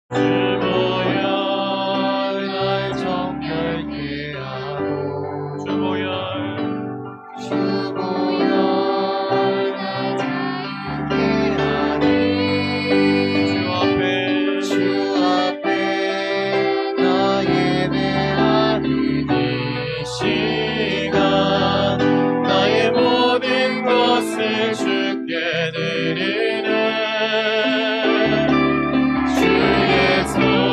주보혈 날 정결케 하고 주보혈 날 자유케 하니 주 앞에 나 예배하는 이 시간 나의 모든 것을 주께 드리네 주의 손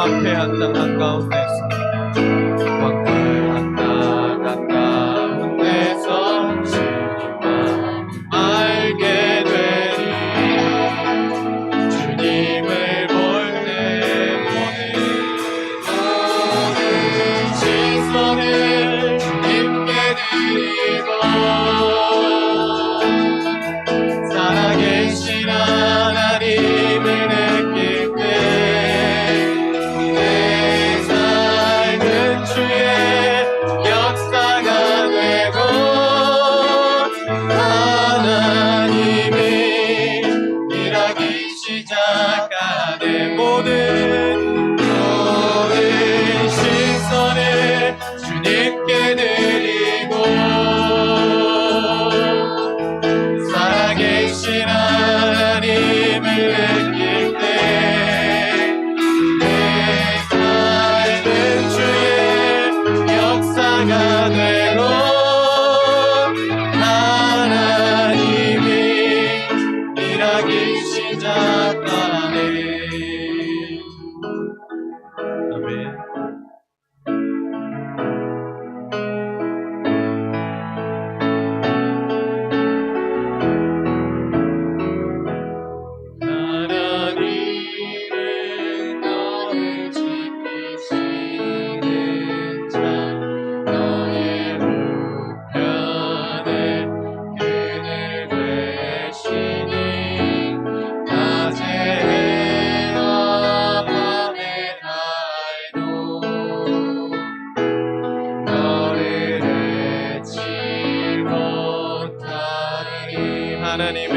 앞에 한가운데서 광활 한가운데서 주님만 알게 되리. 주님을 볼 때 모든 시선을 주님께 드리고 살아계신 하나님을 느낄 때 내 삶은 주의 역사가 되고 하나님이 일하기 시작하네. 모든 시선을 주님께 드리고 살아계신 하나님을 느낄 때 내 삶은 주의 역사가 되고 하나님이 일하기 시작하네. 아멘. 하나님은 너를 지키시는 자 너의 우편에 그늘 되시니 낮에 해와 밤에 달도 너를 잊지 못하리. 하나님은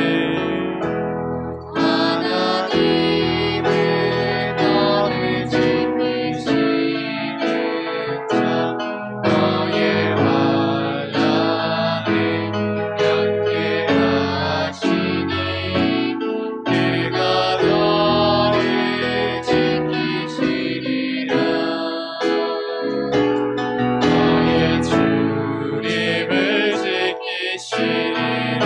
너를 지키시는 자 너의 환난에 함께하시니 그가 너를 지키시리라. 너의 주님을 지키시리라.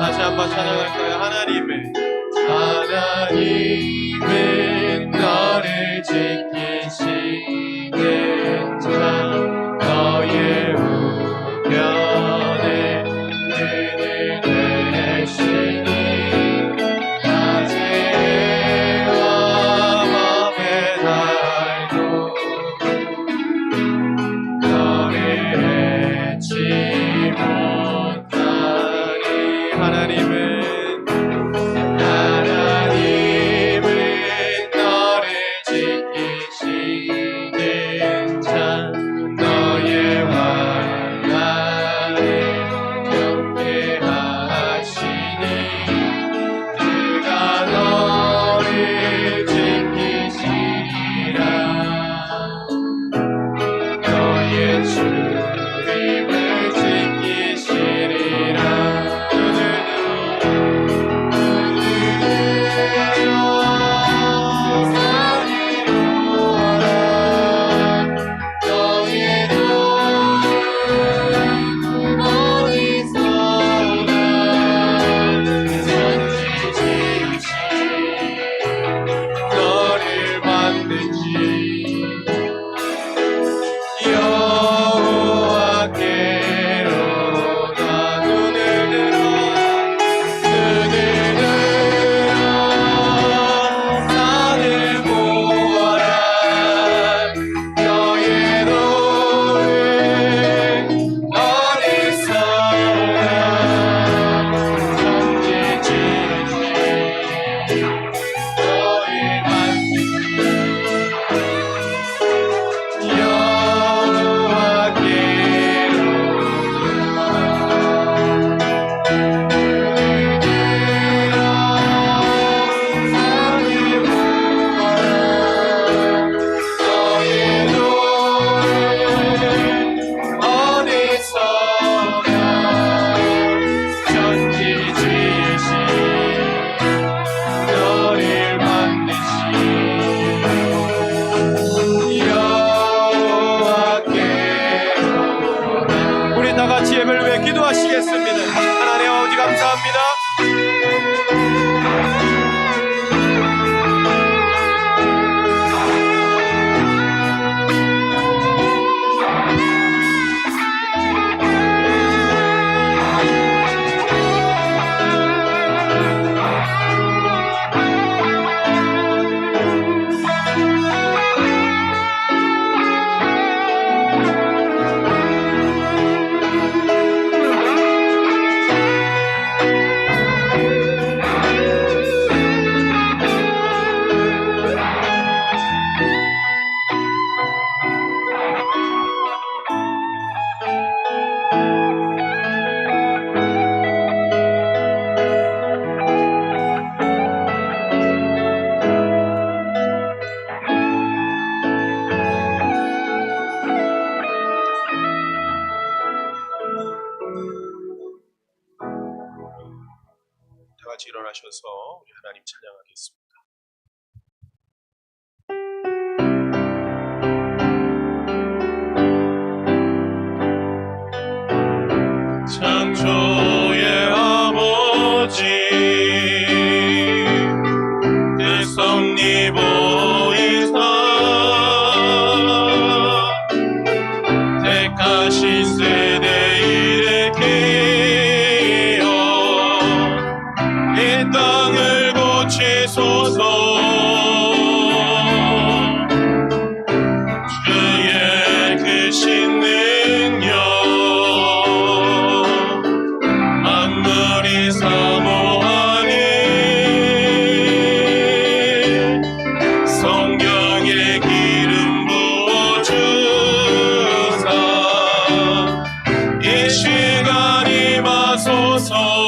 다시 한번 찬양할까요? 하나님은 너를 지키시는 자 너의 우편에 그늘 되시니 낮에 해와 밤에 달도 너를 잊지 못하리. 하나님은 기도하시겠습니다. 하나님 아버지 감사합니다. 다 같이 일어나셔서 우리 하나님 찬양하겠습니다. 창조의 아버지 그 섭리보이사 택하신 세대 일으키어 이 땅을 고치소서. 주의 크신 능력 만물이 사모하니 성경에 기름 부어주사 이 시간 임하소서.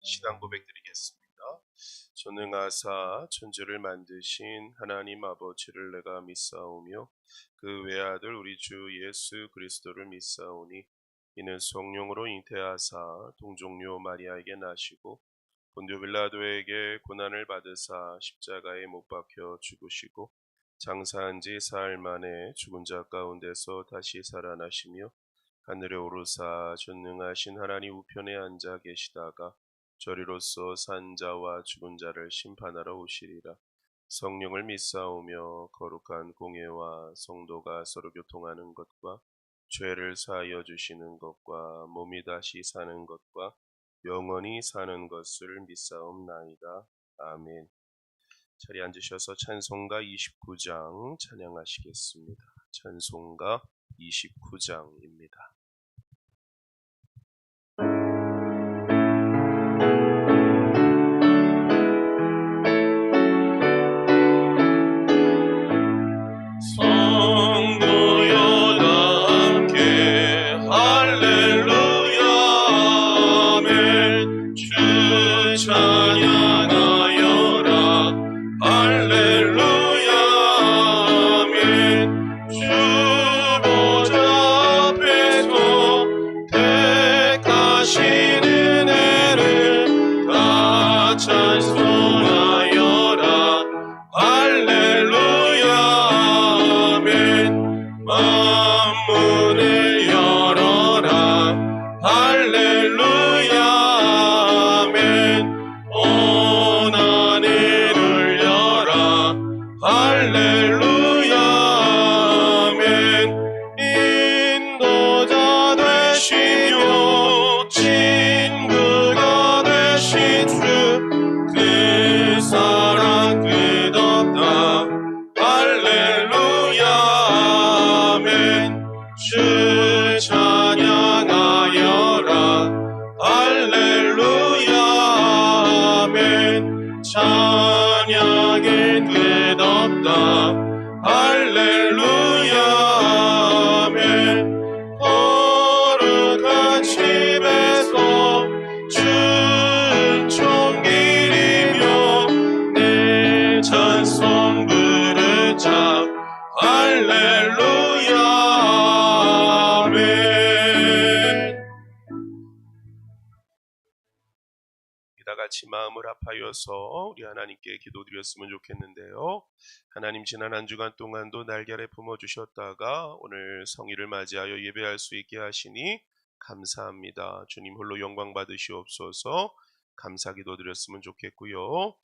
신앙 고백드리겠습니다. 전능하사 천지를 만드신 하나님 아버지를 내가 믿사오며 그 외아들 우리 주 예수 그리스도를 믿사오니 이는 성령으로 잉태하사 동정녀 마리아에게 나시고 본디오 빌라도에게 고난을 받으사 십자가에 못 박혀 죽으시고 장사한 지 사흘 만에 죽은 자 가운데서 다시 살아나시며 하늘에 오르사 전능하신 하나님 우편에 앉아 계시다가 저리로서 산 자와 죽은 자를 심판하러 오시리라. 성령을 믿사오며 거룩한 공예와 성도가 서로 교통하는 것과 죄를 사하여 주시는 것과 몸이 다시 사는 것과 영원히 사는 것을 믿사옵나이다. 아멘. 자리에 앉으셔서 찬송가 29장 찬양하시겠습니다. 찬송가 29장입니다. 같이 마음을 합하여서 우리 하나님께 기도드렸으면 좋겠는데요. 하나님 지난 한 주간 동안도 날개를 품어주셨다가 오늘 성일을 맞이하여 예배할 수 있게 하시니 감사합니다. 주님 홀로 영광 받으시옵소서. 감사 기도드렸으면 좋겠고요.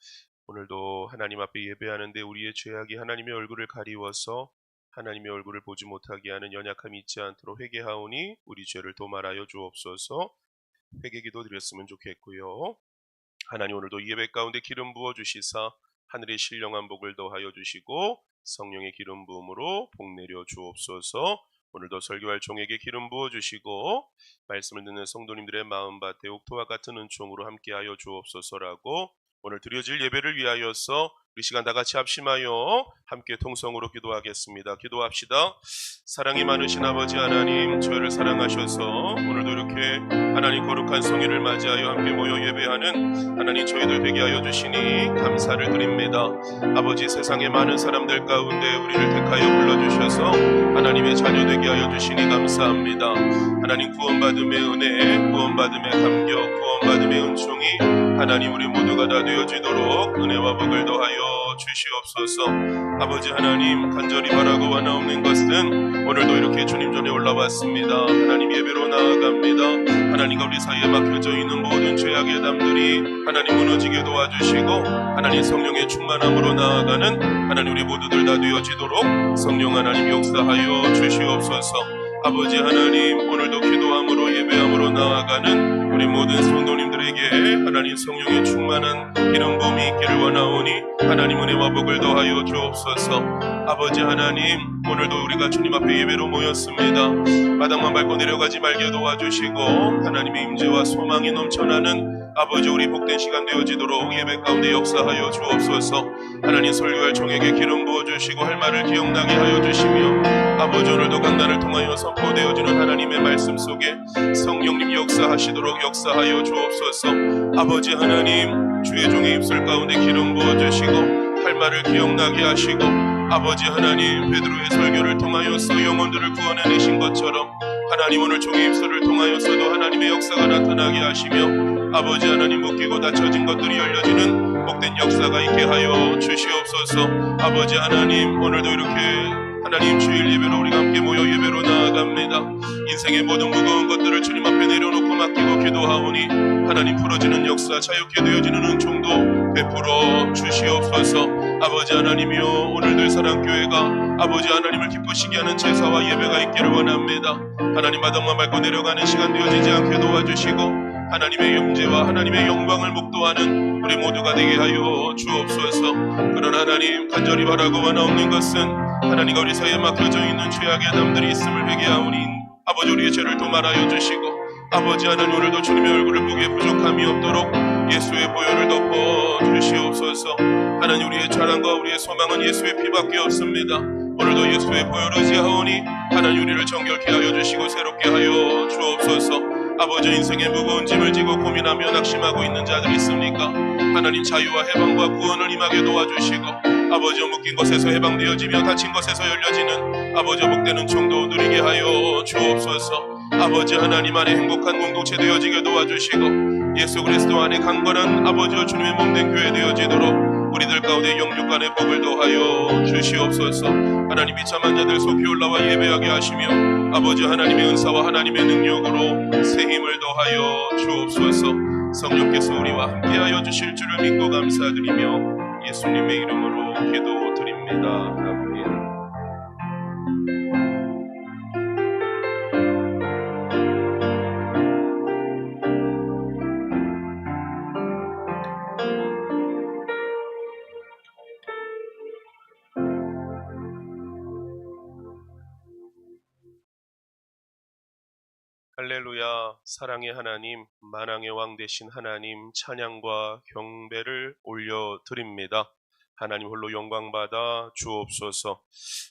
오늘도 하나님 앞에 예배하는데 우리의 죄악이 하나님의 얼굴을 가리워서 하나님의 얼굴을 보지 못하게 하는 연약함이 있지 않도록 회개하오니 우리 죄를 도말하여 주옵소서. 회개 기도 드렸으면 좋겠고요. 하나님 오늘도 예배 가운데 기름 부어 주시사 하늘의 신령한 복을 더하여 주시고 성령의 기름 부음으로 복 내려 주옵소서. 오늘도 설교할 종에게 기름 부어 주시고 말씀을 듣는 성도님들의 마음밭에 옥토와 같은 은총으로 함께하여 주옵소서라고 오늘 드려질 예배를 위하여서 우리 시간 다 같이 합심하여 함께 통성으로 기도하겠습니다. 기도합시다. 사랑이 많으신 아버지 하나님, 저희를 사랑하셔서 오늘도 이렇게 하나님 거룩한 성일을 맞이하여 함께 모여 예배하는 하나님 저희들 되게 하여 주시니 감사를 드립니다. 아버지 세상의 많은 사람들 가운데 우리를 택하여 불러주셔서 하나님의 자녀 되게 하여 주시니 감사합니다. 하나님 구원받음의 은혜, 구원받음의 감격, 구원받음의 은총이 하나님 우리 모두가 다 되어지도록 은혜와 복을 더하여 주시옵소서. 아버지 하나님 간절히 바라고 원하옵는 것은 오늘도 이렇게 주님 전에 올라왔습니다. 하나님 예배로 나아갑니다. 하나님과 우리 사이에 막혀져 있는 모든 죄악의 담들이 하나님 무너지게 도와주시고 하나님 성령의 충만함으로 나아가는 하나님 우리 모두들 다 되어지도록 성령 하나님 역사하여 주시옵소서. 아버지 하나님 오늘도 기도함으로 예배함으로 나아가는 우리 모든 성도님들에게 하나님 성령의 충만한 기름 부음이 있기를 원하오니 하나님 은혜와 복을 더하여 주옵소서. 아버지 하나님 오늘도 우리가 주님 앞에 예배로 모였습니다. 바닥만 밟고 내려가지 말게 도와주시고 하나님의 임재와 소망이 넘쳐나는 아버지 우리 복된 시간 되어지도록 예배 가운데 역사하여 주옵소서. 하나님 설교할 종에게 기름 부어주시고 할 말을 기억나게 하여 주시며 아버지 오늘도 강단을 통하여 선포되어지는 하나님의 말씀 속에 성령님 역사하시도록 역사하여 주옵소서. 아버지 하나님 주의 종의 입술 가운데 기름 부어주시고 할 말을 기억나게 하시고 아버지 하나님 베드로의 설교를 통하여서 영혼들을 구원해내신 것처럼 하나님 오늘 종의 입술을 통하여서도 하나님의 역사가 나타나게 하시며 아버지 하나님 묶이고 닫혀진 것들이 열려지는 복된 역사가 있게 하여 주시옵소서. 아버지 하나님 오늘도 이렇게 하나님 주일 예배로 우리가 함께 모여 예배로 나아갑니다. 인생의 모든 무거운 것들을 주님 앞에 내려놓고 맡기고 기도하오니 하나님 풀어지는 역사 자유케 되어지는 은총도 베풀어 주시옵소서. 아버지 하나님이여 오늘들 사랑교회가 아버지 하나님을 기쁘시게 하는 제사와 예배가 있기를 원합니다. 하나님 바닥만 밟고 내려가는 시간 되어지지 않게 도와주시고 하나님의 영재와 하나님의 영광을 목도하는 우리 모두가 되게 하여 주옵소서. 그러나 하나님 간절히 바라고 원하옵는 것은 하나님과 우리 사이에 막혀져 있는 죄악의 담들이 있음을 회개하오니 아버지 우리의 죄를 도말하여 주시고 아버지 하나님 오늘도 주님의 얼굴을 보기에 부족함이 없도록 예수의 보혈을 덮어 주시옵소서. 하나님 우리의 자랑과 우리의 소망은 예수의 피밖에 없습니다. 오늘도 예수의 보혈을 의지하오니 하나님 우리를 정결케 하여 주시고 새롭게 하여 주옵소서. 아버지 인생의 무거운 짐을 지고 고민하며 낙심하고 있는 자들이 있습니까? 하나님 자유와 해방과 구원을 임하게 도와주시고 아버지 묶인 것에서 해방되어지며 닫힌 것에서 열려지는 아버지 복되는 총도 누리게 하여 주옵소서. 아버지 하나님 안에 행복한 공동체 되어지게 도와주시고 예수 그리스도 안에 강건한 아버지와 주님의 몸된 교회 되어지도록 우리들 가운데 영육간의 복을 더하여 주시옵소서. 하나님 비참한 자들 속히 올라와 예배하게 하시며 아버지 하나님의 은사와 하나님의 능력으로 새 힘을 더하여 주옵소서. 성령께서 우리와 함께하여 주실 줄을 믿고 감사드리며 예수님의 이름으로 기도드립니다. 아멘. 할렐루야. 사랑의 하나님, 만왕의 왕 되신 하나님 찬양과 경배를 올려드립니다. 하나님 홀로 영광받아 주옵소서.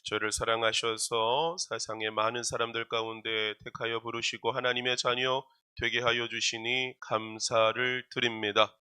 저를 사랑하셔서 세상의 많은 사람들 가운데 택하여 부르시고 하나님의 자녀 되게 하여 주시니 감사를 드립니다.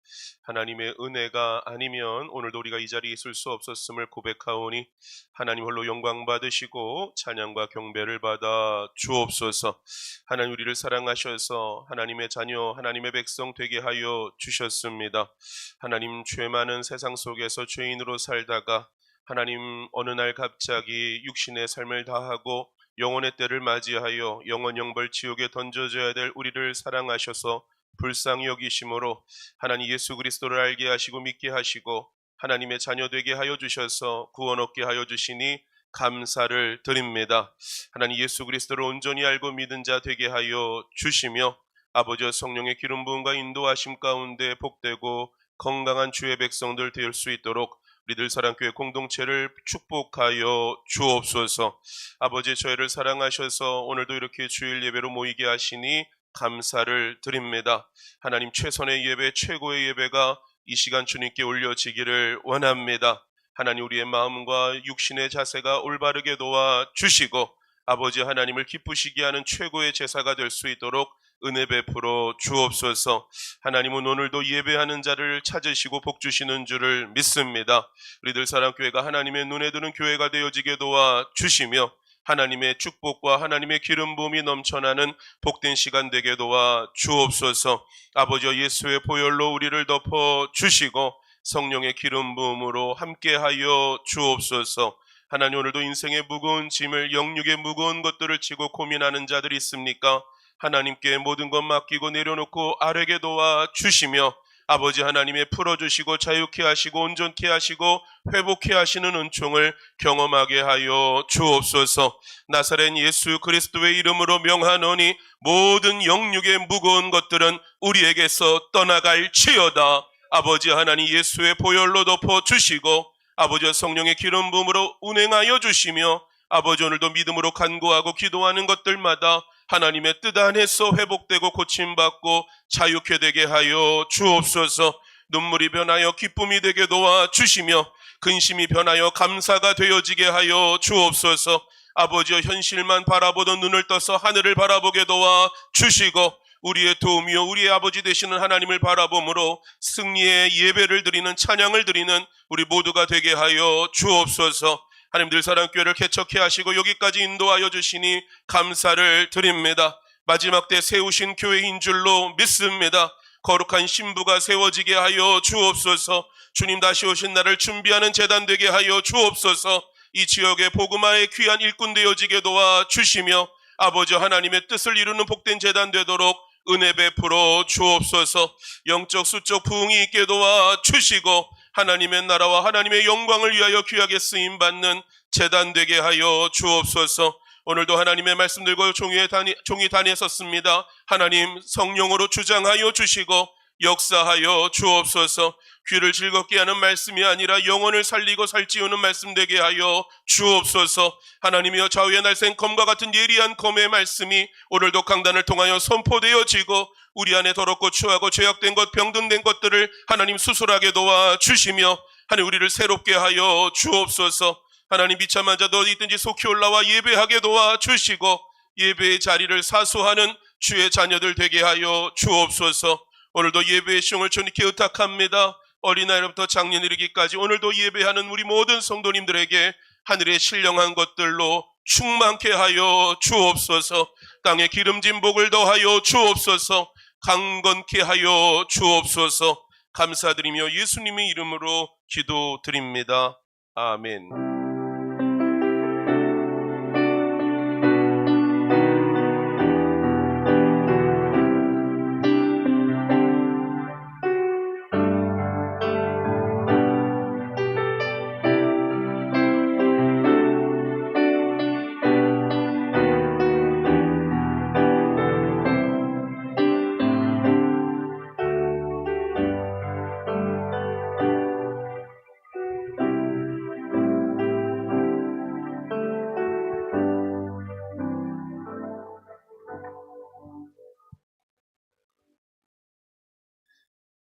하나님의 은혜가 아니면 오늘도 우리가 이 자리에 있을 수 없었음을 고백하오니 하나님 홀로 영광 받으시고 찬양과 경배를 받아 주옵소서. 하나님 우리를 사랑하셔서 하나님의 자녀 하나님의 백성 되게 하여 주셨습니다. 하나님 죄 많은 세상 속에서 죄인으로 살다가 하나님 어느 날 갑자기 육신의 삶을 다하고 영혼의 때를 맞이하여 영원 영벌 지옥에 던져져야 될 우리를 사랑하셔서 불쌍히 여기심으로 하나님 예수 그리스도를 알게 하시고 믿게 하시고 하나님의 자녀 되게 하여 주셔서 구원 얻게 하여 주시니 감사를 드립니다. 하나님 예수 그리스도를 온전히 알고 믿은 자 되게 하여 주시며 아버지와 성령의 기름 부음과 인도하심 가운데 복되고 건강한 주의 백성들 될 수 있도록 우리들 사랑교회 공동체를 축복하여 주옵소서. 아버지 저희를 사랑하셔서 오늘도 이렇게 주일 예배로 모이게 하시니 감사를 드립니다. 하나님 최선의 예배 최고의 예배가 이 시간 주님께 올려지기를 원합니다. 하나님 우리의 마음과 육신의 자세가 올바르게 도와 주시고 아버지 하나님을 기쁘시게 하는 최고의 제사가 될 수 있도록 은혜 베풀어 주옵소서. 하나님은 오늘도 예배하는 자를 찾으시고 복 주시는 줄을 믿습니다. 우리들 사랑교회가 하나님의 눈에 드는 교회가 되어지게 도와 주시며 하나님의 축복과 하나님의 기름 부음이 넘쳐나는 복된 시간 되게 도와 주옵소서. 아버지와 예수의 보혈로 우리를 덮어 주시고 성령의 기름 부음으로 함께하여 주옵소서. 하나님 오늘도 인생의 무거운 짐을 영육의 무거운 것들을 지고 고민하는 자들이 있습니까? 하나님께 모든 것 맡기고 내려놓고 아뢰게 도와 주시며 아버지 하나님의 풀어주시고 자유케 하시고 온전케 하시고 회복케 하시는 은총을 경험하게 하여 주옵소서. 나사렛 예수 그리스도의 이름으로 명하노니 모든 영육의 무거운 것들은 우리에게서 떠나갈지어다. 아버지 하나님 예수의 보혈로 덮어주시고 아버지와 성령의 기름 부음으로 운행하여 주시며 아버지 오늘도 믿음으로 간구하고 기도하는 것들마다 하나님의 뜻 안에서 회복되고 고침받고 자유케 되게 하여 주옵소서. 눈물이 변하여 기쁨이 되게 도와 주시며 근심이 변하여 감사가 되어지게 하여 주옵소서. 아버지여 현실만 바라보던 눈을 떠서 하늘을 바라보게 도와 주시고 우리의 도움이요 우리의 아버지 되시는 하나님을 바라봄으로 승리의 예배를 드리는 찬양을 드리는 우리 모두가 되게 하여 주옵소서. 하나님 늘 사랑교회를 개척해 하시고 여기까지 인도하여 주시니 감사를 드립니다. 마지막 때 세우신 교회인 줄로 믿습니다. 거룩한 신부가 세워지게 하여 주옵소서. 주님 다시 오신 날을 준비하는 제단 되게 하여 주옵소서. 이 지역의 복음화의 귀한 일꾼 되어지게 도와 주시며 아버지 하나님의 뜻을 이루는 복된 제단 되도록 은혜 베풀어 주옵소서. 영적 수적 부흥이 있게 도와 주시고 하나님의 나라와 하나님의 영광을 위하여 귀하게 쓰임받는 제단 되게 하여 주옵소서. 오늘도 하나님의 말씀 들고 종이 단에 섰습니다. 하나님 성령으로 주장하여 주시고 역사하여 주옵소서. 귀를 즐겁게 하는 말씀이 아니라 영혼을 살리고 살찌우는 말씀 되게 하여 주옵소서. 하나님이여 좌우의 날쌘 검과 같은 예리한 검의 말씀이 오늘도 강단을 통하여 선포되어지고 우리 안에 더럽고 추하고 죄악된 것 병든된 것들을 하나님 수술하게 도와 주시며 하나님 우리를 새롭게 하여 주옵소서. 하나님 비참한 자도 어디든지 속히 올라와 예배하게 도와 주시고 예배의 자리를 사수하는 주의 자녀들 되게 하여 주옵소서. 오늘도 예배의 시험을 주님께 의탁합니다. 어린아이부터 장년 이르기까지 오늘도 예배하는 우리 모든 성도님들에게 하늘의 신령한 것들로 충만케 하여 주옵소서. 땅에 기름진 복을 더하여 주옵소서. 강건케 하여 주옵소서. 감사드리며 예수님의 이름으로 기도드립니다. 아멘.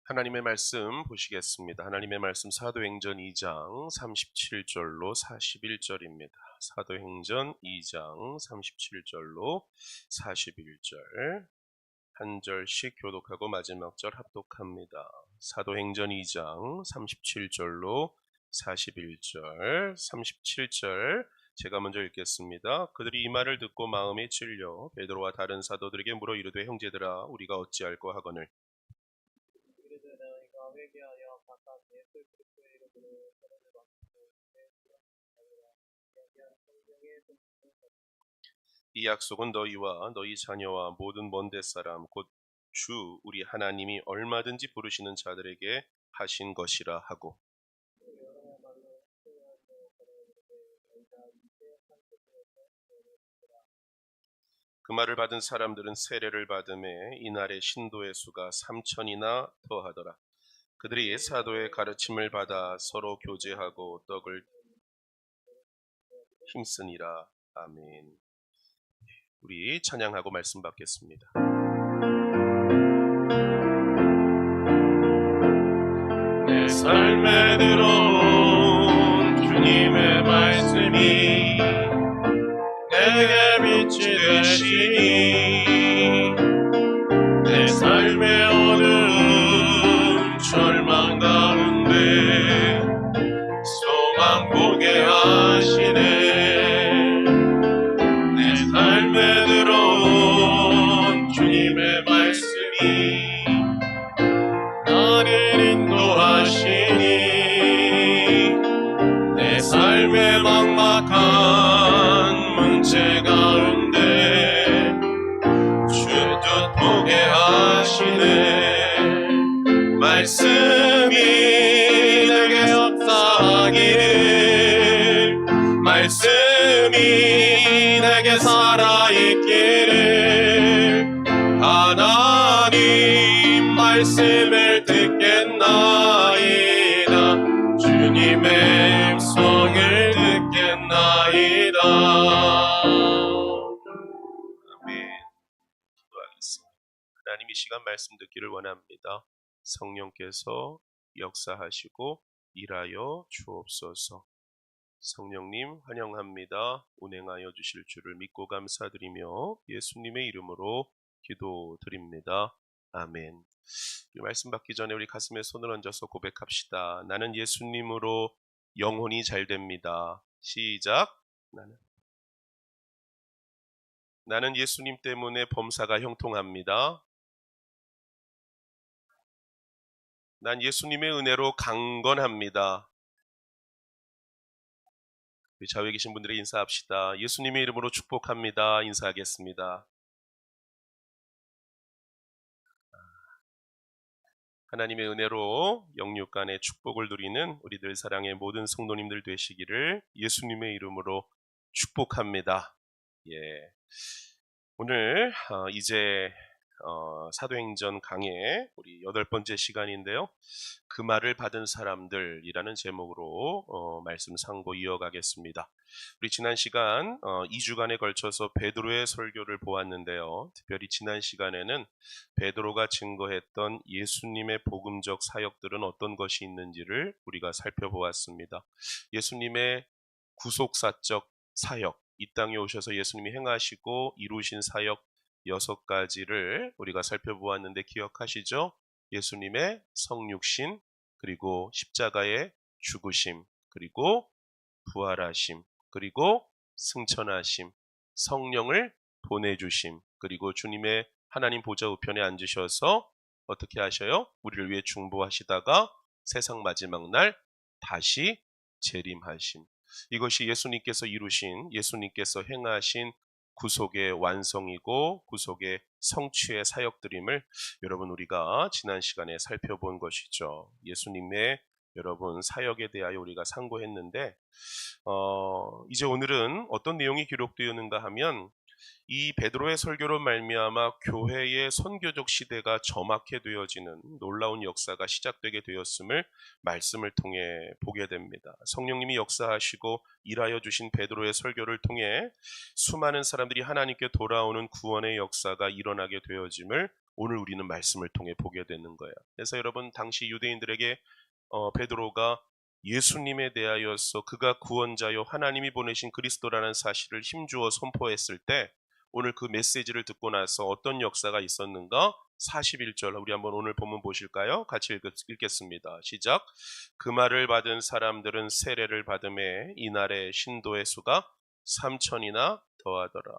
하나님의 말씀 보시겠습니다. 하나님의 말씀 사도행전 2장 37절로 41절입니다. 사도행전 2장 37절로 41절 한 절씩 교독하고 마지막 절 합독합니다. 사도행전 2장 37절로 41절, 37절 제가 먼저 읽겠습니다. 그들이 이 말을 듣고 마음에 찔려 베드로와 다른 사도들에게 물어 이르되 형제들아 우리가 어찌할꼬 하거늘 이르되 너희가 회개하여 각각 예수 그리스도의 이름으로 세례를 받고 내 구원을 이야기한 성경의 말씀을 이 약속은 너희와 너희 자녀와 모든 먼데 사람 곧 주 우리 하나님이 얼마든지 부르시는 자들에게 하신 것이라 하고 여러야말로 수요하며 걸어오르되 너희가 이제 산속에서 세례를 받으라. 그 말을 받은 사람들은 세례를 받음에 이날의 신도의 수가 3천이나 더하더라. 그들이 사도의 가르침을 받아 서로 교제하고 떡을 힘쓰니라. 아멘. 우리 찬양하고 말씀 받겠습니다. 내 삶에 들어온 주님의 말씀이 내게 빛이 되시니 내 삶의 어두운 절망 가운데 소망 보게 하시네. 내 삶에 들어온 주님의 말씀이 나를 인도하시니 내 삶의 막막한 문제 가운데 주 뜻 보게 하시네. 말씀이 내게 역사하기를 말씀이 내게 살아있기를 하나님 말씀을 듣겠나이다. 주님의 음성을 듣겠나이다. 아멘. 기도하겠습니다. 하나님 이 시간 말씀 듣기를 원합니다. 성령께서 역사하시고 일하여 주옵소서. 성령님 환영합니다. 운행하여 주실 줄을 믿고 감사드리며 예수님의 이름으로 기도드립니다. 아멘. 이 말씀 받기 전에 우리 가슴에 손을 얹어서 고백합시다. 나는 예수님으로 영혼이 잘 됩니다. 시작. 나는 예수님 때문에 범사가 형통합니다. 난 예수님의 은혜로 강건합니다. 우리 좌우에 계신 분들에게 인사합시다. 예수님의 이름으로 축복합니다. 인사하겠습니다. 하나님의 은혜로 영육간의 축복을 누리는 우리들 사랑의 모든 성도님들 되시기를 예수님의 이름으로 축복합니다. 예. 오늘 이제 사도행전 강의 우리 8번째 시간인데요. 그 말을 받은 사람들이라는 제목으로 말씀 상고 이어가겠습니다. 우리 지난 시간 2주간에 걸쳐서 베드로의 설교를 보았는데요. 특별히 지난 시간에는 베드로가 증거했던 예수님의 복음적 사역들은 어떤 것이 있는지를 우리가 살펴보았습니다. 예수님의 구속사적 사역, 이 땅에 오셔서 예수님이 행하시고 이루신 사역 6가지를 우리가 살펴보았는데 기억하시죠? 예수님의 성육신, 그리고 십자가의 죽으심, 그리고 부활하심, 그리고 승천하심, 성령을 보내주심, 그리고 주님의 하나님 보좌 우편에 앉으셔서 어떻게 하셔요? 우리를 위해 중보하시다가 세상 마지막 날 다시 재림하심. 이것이 예수님께서 이루신, 예수님께서 행하신 구속의 완성이고 구속의 성취의 사역들임을 여러분 우리가 지난 시간에 살펴본 것이죠. 예수님의 여러분 사역에 대하여 우리가 상고했는데 이제 오늘은 어떤 내용이 기록되었는가 하면 이 베드로의 설교로 말미암아 교회의 선교적 시대가 점확해 되어지는 놀라운 역사가 시작되게 되었음을 말씀을 통해 보게 됩니다. 성령님이 역사하시고 일하여 주신 베드로의 설교를 통해 수많은 사람들이 하나님께 돌아오는 구원의 역사가 일어나게 되어짐을 오늘 우리는 말씀을 통해 보게 되는 거예요. 그래서 여러분 당시 유대인들에게 베드로가 예수님에 대하여서 그가 구원자요 하나님이 보내신 그리스도라는 사실을 힘주어 선포했을 때 오늘 그 메시지를 듣고 나서 어떤 역사가 있었는가? 41절 우리 한번 오늘 본문 보실까요? 같이 읽겠습니다. 시작. 그 말을 받은 사람들은 세례를 받음에 이날의 신도의 수가 3,000이나 더하더라.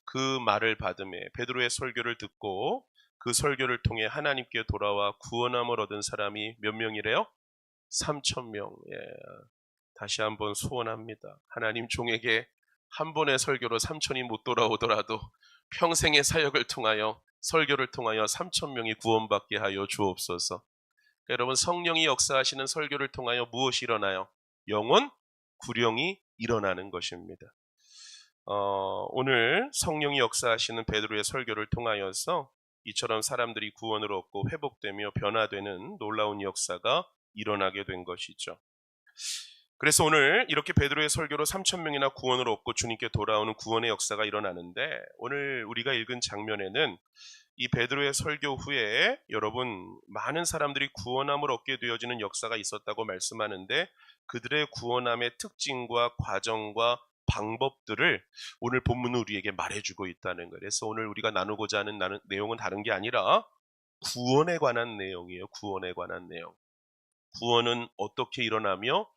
그 말을 받음에 베드로의 설교를 듣고 그 설교를 통해 하나님께 돌아와 구원함을 얻은 사람이 몇 명이래요? 3,000명. 예. 다시 한번 소원합니다. 하나님 종에게 한 번의 설교로 3,000이 못 돌아오더라도 평생의 사역을 통하여 설교를 통하여 3,000명이 구원받게 하여 주옵소서. 여러분, 성령이 역사하시는 설교를 통하여 무엇이 일어나요? 영혼 구령이 일어나는 것입니다. 오늘 성령이 역사하시는 베드로의 설교를 통하여서 이처럼 사람들이 구원을 얻고 회복되며 변화되는 놀라운 역사가 일어나게 된 것이죠. 그래서 오늘 이렇게 베드로의 설교로 3,000명이나 구원을 얻고 주님께 돌아오는 구원의 역사가 일어나는데, 오늘 우리가 읽은 장면에는 이 베드로의 설교 후에 여러분 많은 사람들이 구원함을 얻게 되어지는 역사가 있었다고 말씀하는데, 그들의 구원함의 특징과 과정과 방법들을 오늘 본문은 우리에게 말해주고 있다는 거예요. 그래서 오늘 우리가 나누고자 하는 내용은 다른 게 아니라 구원에 관한 내용이에요. 구원에 관한 내용. 구원은 어떻게 일어나며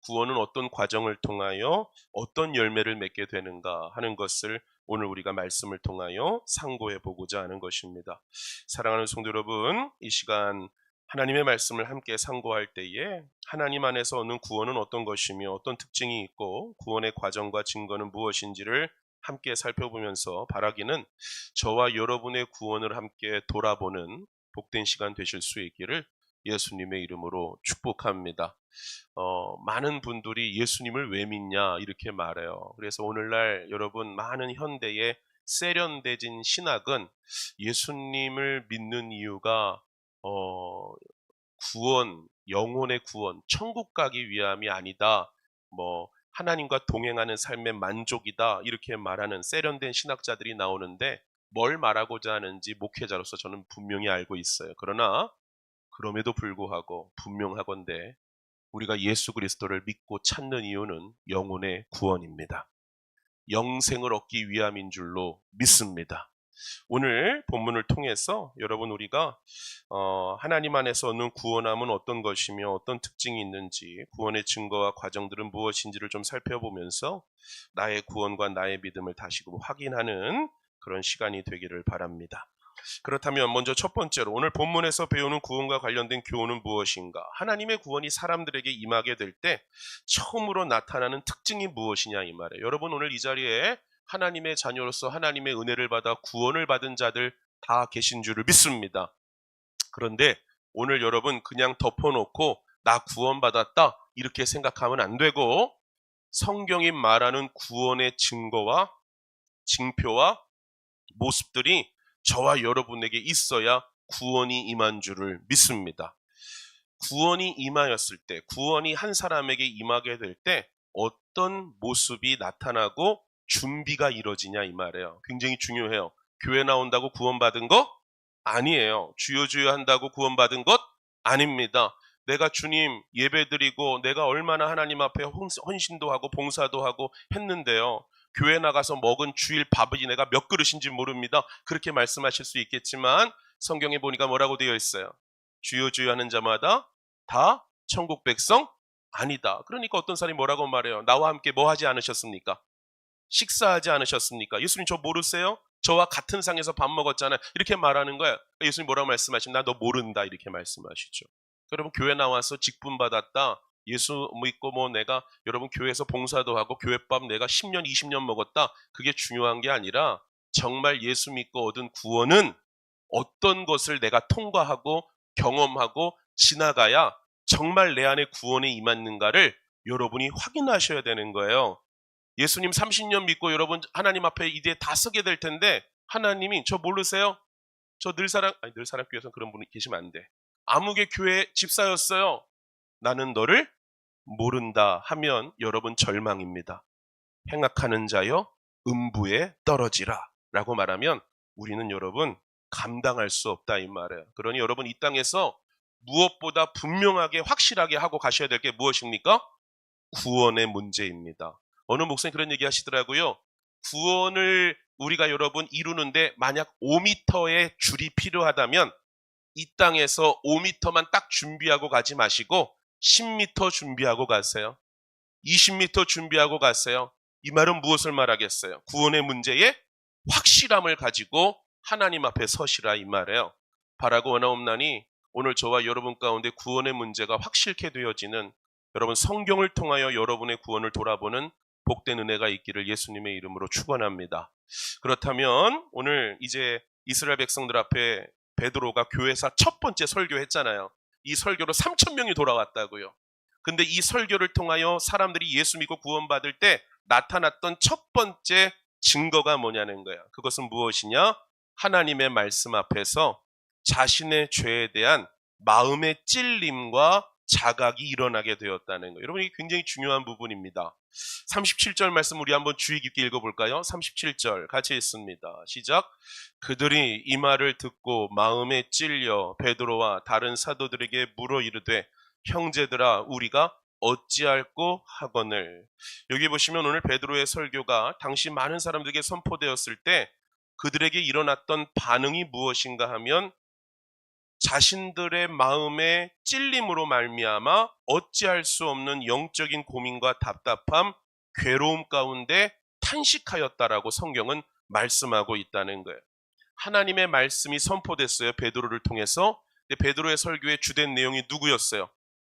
구원은 어떤 과정을 통하여 어떤 열매를 맺게 되는가 하는 것을 오늘 우리가 말씀을 통하여 상고해 보고자 하는 것입니다. 사랑하는 성도 여러분, 이 시간 하나님의 말씀을 함께 상고할 때에 하나님 안에서 얻는 구원은 어떤 것이며 어떤 특징이 있고 구원의 과정과 증거는 무엇인지를 함께 살펴보면서 바라기는 저와 여러분의 구원을 함께 돌아보는 복된 시간 되실 수 있기를 예수님의 이름으로 축복합니다. 많은 분들이 예수님을 왜 믿냐 이렇게 말해요. 그래서 오늘날 여러분 많은 현대의 세련되진 신학은 예수님을 믿는 이유가 구원, 영혼의 구원, 천국 가기 위함이 아니다. 하나님과 동행하는 삶의 만족이다. 이렇게 말하는 세련된 신학자들이 나오는데 뭘 말하고자 하는지 목회자로서 저는 분명히 알고 있어요. 그러나 그럼에도 불구하고 분명하건대 우리가 예수 그리스도를 믿고 찾는 이유는 영혼의 구원입니다. 영생을 얻기 위함인 줄로 믿습니다. 오늘 본문을 통해서 여러분 우리가 하나님 안에서 얻는 구원함은 어떤 것이며 어떤 특징이 있는지 구원의 증거와 과정들은 무엇인지를 좀 살펴보면서 나의 구원과 나의 믿음을 다시 확인하는 그런 시간이 되기를 바랍니다. 그렇다면 먼저 첫 번째로 오늘 본문에서 배우는 구원과 관련된 교훈은 무엇인가? 하나님의 구원이 사람들에게 임하게 될 때 처음으로 나타나는 특징이 무엇이냐 이 말이에요. 여러분 오늘 이 자리에 하나님의 자녀로서 하나님의 은혜를 받아 구원을 받은 자들 다 계신 줄을 믿습니다. 그런데 오늘 여러분 그냥 덮어놓고 나 구원받았다 이렇게 생각하면 안 되고 성경이 말하는 구원의 증거와 징표와 모습들이 저와 여러분에게 있어야 구원이 임한 줄을 믿습니다. 구원이 임하였을 때, 구원이 한 사람에게 임하게 될 때 어떤 모습이 나타나고 준비가 이루어지냐 이 말이에요. 굉장히 중요해요. 교회 나온다고 구원받은 거 아니에요. 주여 주여 한다고 구원받은 것 아닙니다. 내가 주님 예배드리고 내가 얼마나 하나님 앞에 헌신도 하고 봉사도 하고 했는데요. 교회 나가서 먹은 주일 밥이 내가 몇 그릇인지 모릅니다. 그렇게 말씀하실 수 있겠지만 성경에 보니까 뭐라고 되어 있어요? 주여 주여 하는 자마다 다 천국 백성 아니다. 그러니까 어떤 사람이 뭐라고 말해요? 나와 함께 뭐 하지 않으셨습니까? 식사하지 않으셨습니까? 예수님 저 모르세요? 저와 같은 상에서 밥 먹었잖아요. 이렇게 말하는 거예요. 예수님 뭐라고 말씀하시면 나 너 모른다 이렇게 말씀하시죠. 여러분 교회 나와서 직분 받았다. 예수 믿고 내가 여러분 교회에서 봉사도 하고 교회밥 내가 10년 20년 먹었다. 그게 중요한 게 아니라 정말 예수 믿고 얻은 구원은 어떤 것을 내가 통과하고 경험하고 지나가야 정말 내 안에 구원이 임했는가를 여러분이 확인하셔야 되는 거예요. 예수님 30년 믿고 여러분 하나님 앞에 이제 다 서게 될 텐데 하나님이 저 모르세요? 저 늘사랑교회에서 그런 분이 계시면 안 돼. 아무개 교회 집사였어요. 나는 너를 모른다 하면 여러분 절망입니다. 행악하는 자여 음부에 떨어지라 라고 말하면 우리는 여러분 감당할 수 없다 이 말이에요. 그러니 여러분 이 땅에서 무엇보다 분명하게 확실하게 하고 가셔야 될 게 무엇입니까? 구원의 문제입니다. 어느 목사님 그런 얘기 하시더라고요. 구원을 우리가 여러분 이루는데 만약 5m의 줄이 필요하다면 이 땅에서 5m만 딱 준비하고 가지 마시고 10m 준비하고 가세요. 20m 준비하고 가세요. 이 말은 무엇을 말하겠어요? 구원의 문제에 확실함을 가지고 하나님 앞에 서시라 이 말이에요. 바라고 원하옵나니 오늘 저와 여러분 가운데 구원의 문제가 확실케 되어지는, 여러분 성경을 통하여 여러분의 구원을 돌아보는 복된 은혜가 있기를 예수님의 이름으로 축원합니다. 그렇다면 오늘 이제 이스라엘 백성들 앞에 베드로가 교회사 첫 번째 설교했잖아요. 이 설교로 3,000명이 돌아왔다고요. 근데 이 설교를 통하여 사람들이 예수 믿고 구원받을 때 나타났던 첫 번째 증거가 뭐냐는 거야. 그것은 무엇이냐? 하나님의 말씀 앞에서 자신의 죄에 대한 마음의 찔림과 자각이 일어나게 되었다는 거예요. 여러분, 이게 굉장히 중요한 부분입니다. 37절 말씀 우리 한번 주의 깊게 읽어볼까요? 37절 같이 읽습니다. 시작. 그들이 이 말을 듣고 마음에 찔려 베드로와 다른 사도들에게 물어 이르되 형제들아 우리가 어찌할꼬 하거늘. 여기 보시면 오늘 베드로의 설교가 당시 많은 사람들에게 선포되었을 때 그들에게 일어났던 반응이 무엇인가 하면 자신들의 마음의 찔림으로 말미암아 어찌할 수 없는 영적인 고민과 답답함, 괴로움 가운데 탄식하였다라고 성경은 말씀하고 있다는 거예요. 하나님의 말씀이 선포됐어요. 베드로를 통해서. 근데 베드로의 설교의 주된 내용이 누구였어요?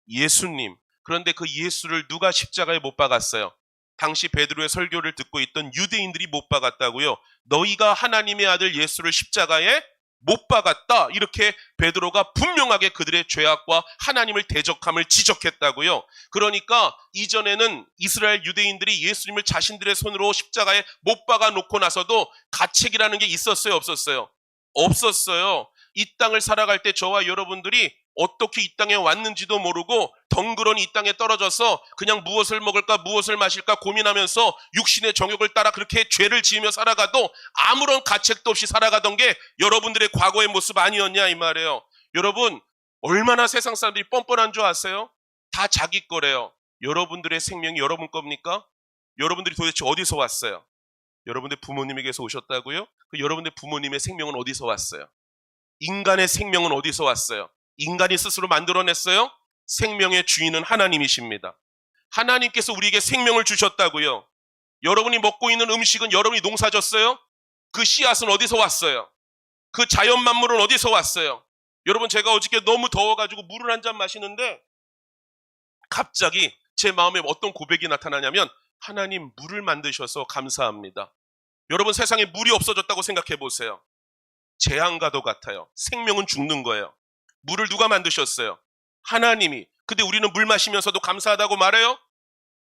예수님. 그런데 그 예수를 누가 십자가에 못 박았어요? 당시 베드로의 설교를 듣고 있던 유대인들이 못 박았다고요. 너희가 하나님의 아들 예수를 십자가에 못 박았다. 이렇게 베드로가 분명하게 그들의 죄악과 하나님을 대적함을 지적했다고요. 그러니까 이전에는 이스라엘 유대인들이 예수님을 자신들의 손으로 십자가에 못 박아 놓고 나서도 가책이라는 게 있었어요, 없었어요? 없었어요. 이 땅을 살아갈 때 저와 여러분들이 어떻게 이 땅에 왔는지도 모르고 덩그러니 이 땅에 떨어져서 그냥 무엇을 먹을까 무엇을 마실까 고민하면서 육신의 정욕을 따라 그렇게 죄를 지으며 살아가도 아무런 가책도 없이 살아가던 게 여러분들의 과거의 모습 아니었냐 이 말이에요. 여러분, 얼마나 세상 사람들이 뻔뻔한 줄 아세요? 다 자기 거래요. 여러분들의 생명이 여러분 겁니까? 여러분들이 도대체 어디서 왔어요? 여러분들 부모님에게서 오셨다고요? 그 여러분들 부모님의 생명은 어디서 왔어요? 인간의 생명은 어디서 왔어요? 인간이 스스로 만들어냈어요? 생명의 주인은 하나님이십니다. 하나님께서 우리에게 생명을 주셨다고요. 여러분이 먹고 있는 음식은 여러분이 농사졌어요? 그 씨앗은 어디서 왔어요? 그 자연 만물은 어디서 왔어요? 여러분, 제가 어저께 너무 더워가지고 물을 한 잔 마시는데 갑자기 제 마음에 어떤 고백이 나타나냐면 하나님, 물을 만드셔서 감사합니다. 여러분, 세상에 물이 없어졌다고 생각해 보세요. 재앙과도 같아요. 생명은 죽는 거예요. 물을 누가 만드셨어요? 하나님이. 근데 우리는 물 마시면서도 감사하다고 말해요?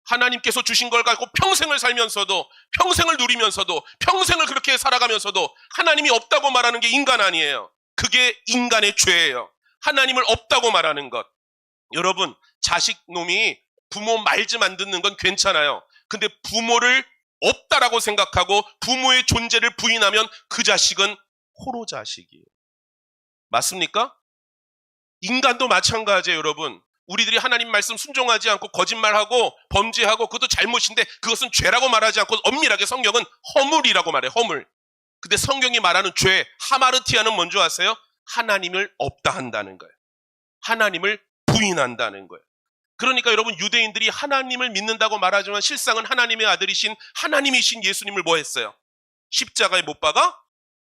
하나님께서 주신 걸 갖고 평생을 살면서도, 평생을 누리면서도, 평생을 그렇게 살아가면서도 하나님이 없다고 말하는 게 인간 아니에요. 그게 인간의 죄예요. 하나님을 없다고 말하는 것. 여러분, 자식 놈이 부모 말 좀 안 듣는 건 괜찮아요. 근데 부모를 없다라고 생각하고 부모의 존재를 부인하면 그 자식은 호로 자식이에요. 맞습니까? 인간도 마찬가지예요, 여러분. 우리들이 하나님 말씀 순종하지 않고 거짓말하고 범죄하고 그것도 잘못인데 그것은 죄라고 말하지 않고 엄밀하게 성경은 허물이라고 말해요. 허물. 근데 성경이 말하는 죄, 하마르티아는 뭔지 아세요? 하나님을 없다 한다는 거예요. 하나님을 부인한다는 거예요. 그러니까 여러분, 유대인들이 하나님을 믿는다고 말하지만 실상은 하나님의 아들이신 하나님이신 예수님을 뭐 했어요? 십자가에 못 박아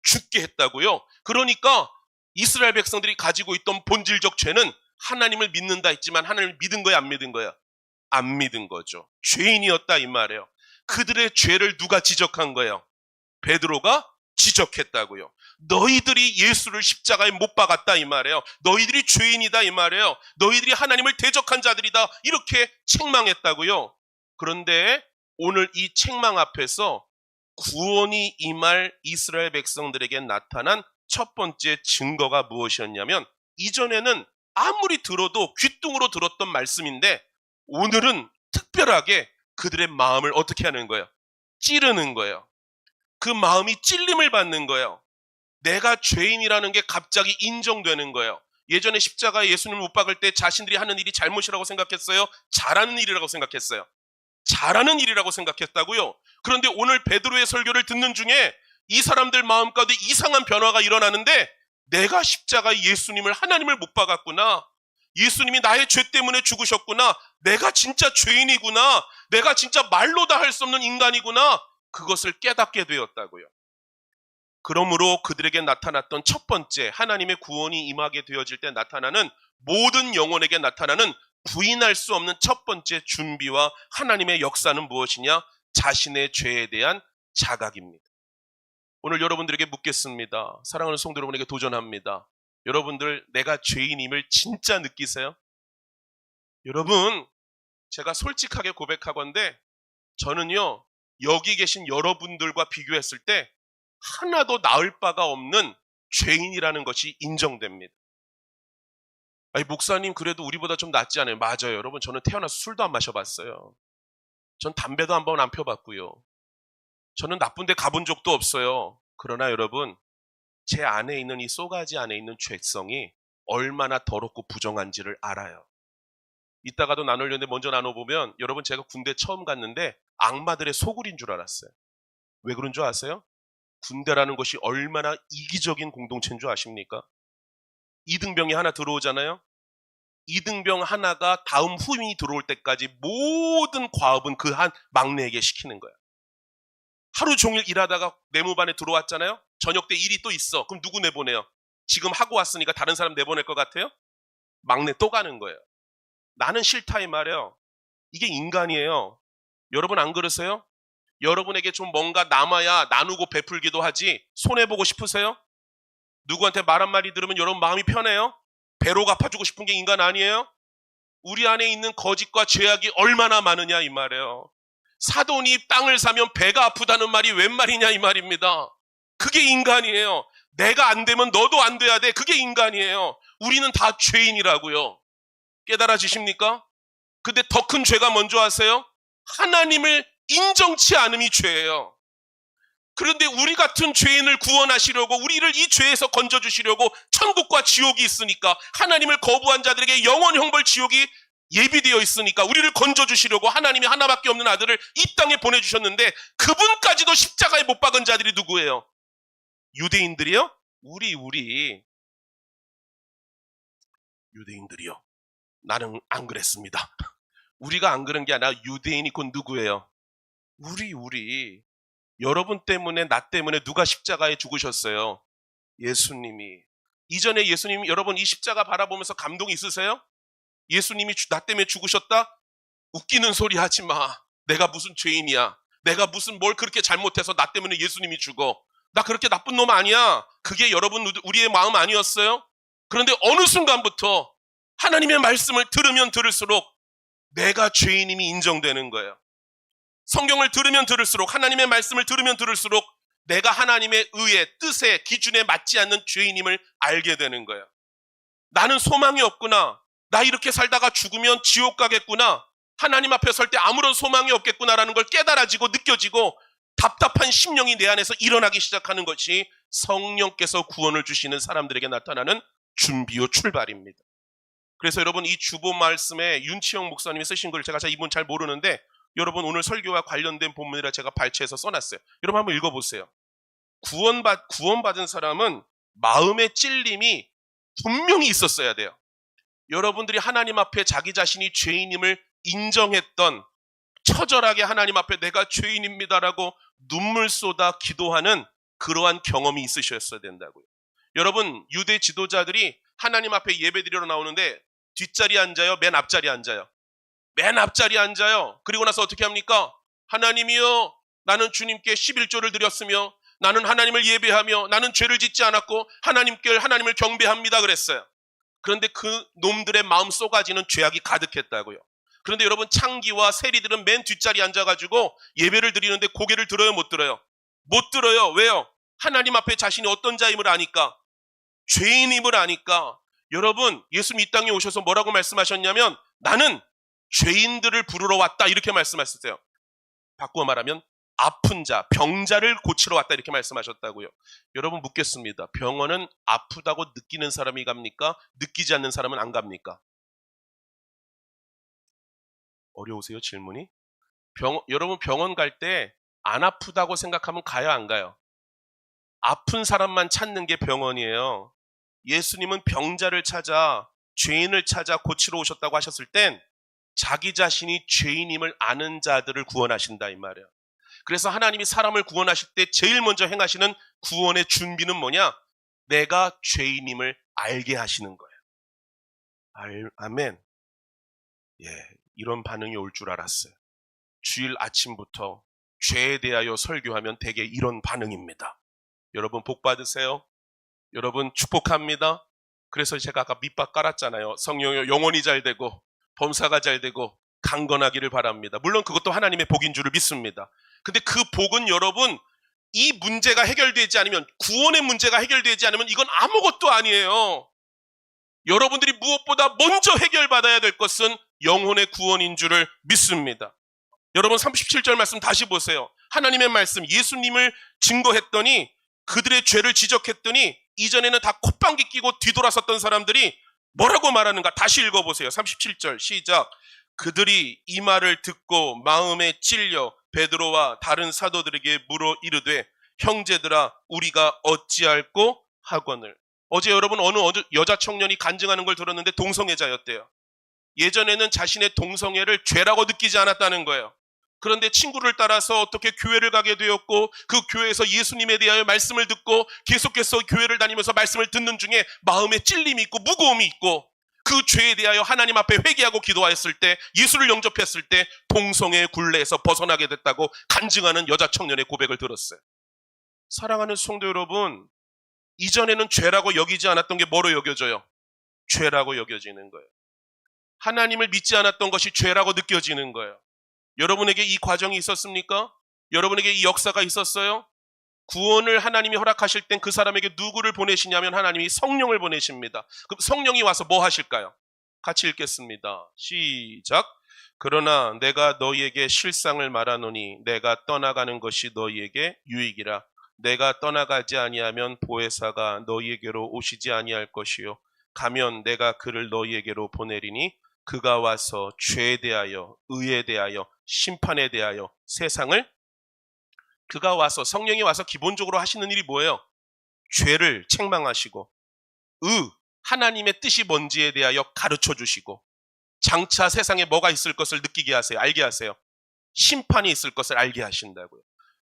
죽게 했다고요. 그러니까 이스라엘 백성들이 가지고 있던 본질적 죄는 하나님을 믿는다 했지만 하나님을 믿은 거야, 안 믿은 거야? 안 믿은 거죠. 죄인이었다 이 말이에요. 그들의 죄를 누가 지적한 거예요? 베드로가 지적했다고요. 너희들이 예수를 십자가에 못 박았다 이 말이에요. 너희들이 죄인이다 이 말이에요. 너희들이 하나님을 대적한 자들이다, 이렇게 책망했다고요. 그런데 오늘 이 책망 앞에서 구원이 임할 이스라엘 백성들에게 나타난 첫 번째 증거가 무엇이었냐면, 이전에는 아무리 들어도 귀뚱으로 들었던 말씀인데 오늘은 특별하게 그들의 마음을 어떻게 하는 거예요? 찌르는 거예요. 그 마음이 찔림을 받는 거예요. 내가 죄인이라는 게 갑자기 인정되는 거예요. 예전에 십자가에 예수님을 못 박을 때 자신들이 하는 일이 잘못이라고 생각했어요? 잘하는 일이라고 생각했어요? 잘하는 일이라고 생각했다고요. 그런데 오늘 베드로의 설교를 듣는 중에 이 사람들 마음 가운데 이상한 변화가 일어나는데 내가 십자가에 예수님을 하나님을 못 박았구나. 예수님이 나의 죄 때문에 죽으셨구나. 내가 진짜 죄인이구나. 내가 진짜 말로 다 할 수 없는 인간이구나. 그것을 깨닫게 되었다고요. 그러므로 그들에게 나타났던 첫 번째 하나님의 구원이 임하게 되어질 때 나타나는 모든 영혼에게 나타나는 부인할 수 없는 첫 번째 준비와 하나님의 역사는 무엇이냐? 자신의 죄에 대한 자각입니다. 오늘 여러분들에게 묻겠습니다. 사랑하는 성도 여러분에게 도전합니다. 여러분들 내가 죄인임을 진짜 느끼세요? 여러분 제가 솔직하게 고백하건대 저는요 여기 계신 여러분들과 비교했을 때 하나도 나을 바가 없는 죄인이라는 것이 인정됩니다. 아니 목사님 그래도 우리보다 좀 낫지 않아요? 맞아요. 여러분 저는 태어나서 술도 안 마셔봤어요. 전 담배도 한 번 안 펴봤고요. 저는 나쁜 데 가본 적도 없어요. 그러나 여러분 제 안에 있는 이 쏘가지 안에 있는 죄성이 얼마나 더럽고 부정한지를 알아요. 이따가도 나누려는데 먼저 나눠보면 여러분 제가 군대 처음 갔는데 악마들의 소굴인 줄 알았어요. 왜 그런 줄 아세요? 군대라는 것이 얼마나 이기적인 공동체인 줄 아십니까? 이등병이 하나 들어오잖아요. 이등병 하나가 다음 후임이 들어올 때까지 모든 과업은 그 한 막내에게 시키는 거야. 하루 종일 일하다가 내무반에 들어왔잖아요. 저녁 때 일이 또 있어. 그럼 누구 내보내요? 지금 하고 왔으니까 다른 사람 내보낼 것 같아요? 막내 또 가는 거예요. 나는 싫다 이 말이에요. 이게 인간이에요. 여러분 안 그러세요? 여러분에게 좀 뭔가 남아야 나누고 베풀기도 하지 손해보고 싶으세요? 누구한테 말 한마디 들으면 여러분 마음이 편해요? 배로 갚아주고 싶은 게 인간 아니에요? 우리 안에 있는 거짓과 죄악이 얼마나 많으냐 이 말이에요. 사돈이 땅을 사면 배가 아프다는 말이 웬 말이냐 이 말입니다. 그게 인간이에요. 내가 안 되면 너도 안 돼야 돼. 그게 인간이에요. 우리는 다 죄인이라고요. 깨달아지십니까? 근데 더 큰 죄가 뭔지 아세요? 하나님을 인정치 않음이 죄예요. 그런데 우리 같은 죄인을 구원하시려고 우리를 이 죄에서 건져주시려고 천국과 지옥이 있으니까 하나님을 거부한 자들에게 영원 형벌 지옥이 예비되어 있으니까 우리를 건져주시려고 하나님이 하나밖에 없는 아들을 이 땅에 보내주셨는데 그분까지도 십자가에 못 박은 자들이 누구예요? 유대인들이요? 우리 유대인들이요. 나는 안 그랬습니다. 우리가 안 그런 게 아니라 유대인이 곧 누구예요? 우리 여러분 때문에 나 때문에 누가 십자가에 죽으셨어요? 예수님이. 이전에 예수님 여러분 이 십자가 바라보면서 감동 있으세요? 예수님이 나 때문에 죽으셨다? 웃기는 소리 하지 마. 내가 무슨 죄인이야. 내가 무슨 뭘 그렇게 잘못해서 나 때문에 예수님이 죽어. 나 그렇게 나쁜 놈 아니야. 그게 여러분 우리의 마음 아니었어요? 그런데 어느 순간부터 하나님의 말씀을 들으면 들을수록 내가 죄인임이 인정되는 거예요. 성경을 들으면 들을수록 하나님의 말씀을 들으면 들을수록 내가 하나님의 의의 뜻에 기준에 맞지 않는 죄인임을 알게 되는 거예요. 나는 소망이 없구나. 나 이렇게 살다가 죽으면 지옥 가겠구나. 하나님 앞에 설 때 아무런 소망이 없겠구나라는 걸 깨달아지고 느껴지고 답답한 심령이 내 안에서 일어나기 시작하는 것이 성령께서 구원을 주시는 사람들에게 나타나는 준비요 출발입니다. 그래서 여러분 이 주보 말씀에 윤치영 목사님이 쓰신 걸 제가 이분 잘 모르는데 여러분 오늘 설교와 관련된 본문이라 제가 발췌해서 써놨어요. 여러분 한번 읽어보세요. 구원받은 사람은 마음의 찔림이 분명히 있었어야 돼요. 여러분들이 하나님 앞에 자기 자신이 죄인임을 인정했던 처절하게 하나님 앞에 내가 죄인입니다라고 눈물 쏟아 기도하는 그러한 경험이 있으셨어야 된다고요. 여러분 유대 지도자들이 하나님 앞에 예배드리러 나오는데 뒷자리에 앉아요? 맨 앞자리에 앉아요? 맨 앞자리에 앉아요. 그리고 나서 어떻게 합니까? 하나님이여 나는 주님께 11조를 드렸으며 나는 하나님을 예배하며 나는 죄를 짓지 않았고 하나님을 경배합니다 그랬어요. 그런데 그 놈들의 마음 쏘가지는 죄악이 가득했다고요. 그런데 여러분 창기와 세리들은 맨 뒷자리에 앉아가지고 예배를 드리는데 고개를 들어요 못 들어요? 못 들어요. 왜요? 하나님 앞에 자신이 어떤 자임을 아니까 죄인임을 아니까. 여러분 예수님 이 땅에 오셔서 뭐라고 말씀하셨냐면 나는 죄인들을 부르러 왔다 이렇게 말씀하셨어요. 바꾸어 말하면 아픈 자, 병자를 고치러 왔다 이렇게 말씀하셨다고요. 여러분 묻겠습니다. 병원은 아프다고 느끼는 사람이 갑니까? 느끼지 않는 사람은 안 갑니까? 어려우세요 질문이? 여러분 병원 갈 때 안 아프다고 생각하면 가요 안 가요? 아픈 사람만 찾는 게 병원이에요. 예수님은 병자를 찾아 죄인을 찾아 고치러 오셨다고 하셨을 땐 자기 자신이 죄인임을 아는 자들을 구원하신다 이 말이에요. 그래서 하나님이 사람을 구원하실 때 제일 먼저 행하시는 구원의 준비는 뭐냐? 내가 죄인임을 알게 하시는 거예요. 아멘. 예, 이런 반응이 올 줄 알았어요. 주일 아침부터 죄에 대하여 설교하면 대개 이런 반응입니다. 여러분 복 받으세요. 여러분 축복합니다. 그래서 제가 아까 밑밥 깔았잖아요. 성령이 영혼이 잘 되고 범사가 잘 되고 강건하기를 바랍니다. 물론 그것도 하나님의 복인 줄을 믿습니다. 근데 그 복은 여러분 이 문제가 해결되지 않으면, 구원의 문제가 해결되지 않으면 이건 아무것도 아니에요. 여러분들이 무엇보다 먼저 해결받아야 될 것은 영혼의 구원인 줄을 믿습니다. 여러분 37절 말씀 다시 보세요. 하나님의 말씀, 예수님을 증거했더니 그들의 죄를 지적했더니 이전에는 다 콧방귀 끼고 뒤돌아섰던 사람들이 뭐라고 말하는가? 다시 읽어보세요. 37절 시작. 그들이 이 말을 듣고 마음에 찔려 베드로와 다른 사도들에게 물어 이르되 형제들아 우리가 어찌할꼬 하거늘. 어제 여러분 어느 여자 청년이 간증하는 걸 들었는데 동성애자였대요. 예전에는 자신의 동성애를 죄라고 느끼지 않았다는 거예요. 그런데 친구를 따라서 어떻게 교회를 가게 되었고 그 교회에서 예수님에 대하여 말씀을 듣고 계속해서 교회를 다니면서 말씀을 듣는 중에 마음에 찔림이 있고 무거움이 있고 그 죄에 대하여 하나님 앞에 회개하고 기도하였을 때, 예수를 영접했을 때 동성애의 굴레에서 벗어나게 됐다고 간증하는 여자 청년의 고백을 들었어요. 사랑하는 성도 여러분, 이전에는 죄라고 여기지 않았던 게 뭐로 여겨져요? 죄라고 여겨지는 거예요. 하나님을 믿지 않았던 것이 죄라고 느껴지는 거예요. 여러분에게 이 과정이 있었습니까? 여러분에게 이 역사가 있었어요? 구원을 하나님이 허락하실 땐 그 사람에게 누구를 보내시냐면 하나님이 성령을 보내십니다. 그럼 성령이 와서 뭐 하실까요? 같이 읽겠습니다. 시작. 그러나 내가 너희에게 실상을 말하노니 내가 떠나가는 것이 너희에게 유익이라. 내가 떠나가지 아니하면 보혜사가 너희에게로 오시지 아니할 것이요 가면 내가 그를 너희에게로 보내리니 그가 와서 죄에 대하여 의에 대하여 심판에 대하여 세상을, 그가 와서, 성령이 와서 기본적으로 하시는 일이 뭐예요? 죄를 책망하시고 하나님의 뜻이 뭔지에 대하여 가르쳐 주시고 장차 세상에 뭐가 있을 것을 느끼게 하세요. 알게 하세요. 심판이 있을 것을 알게 하신다고요.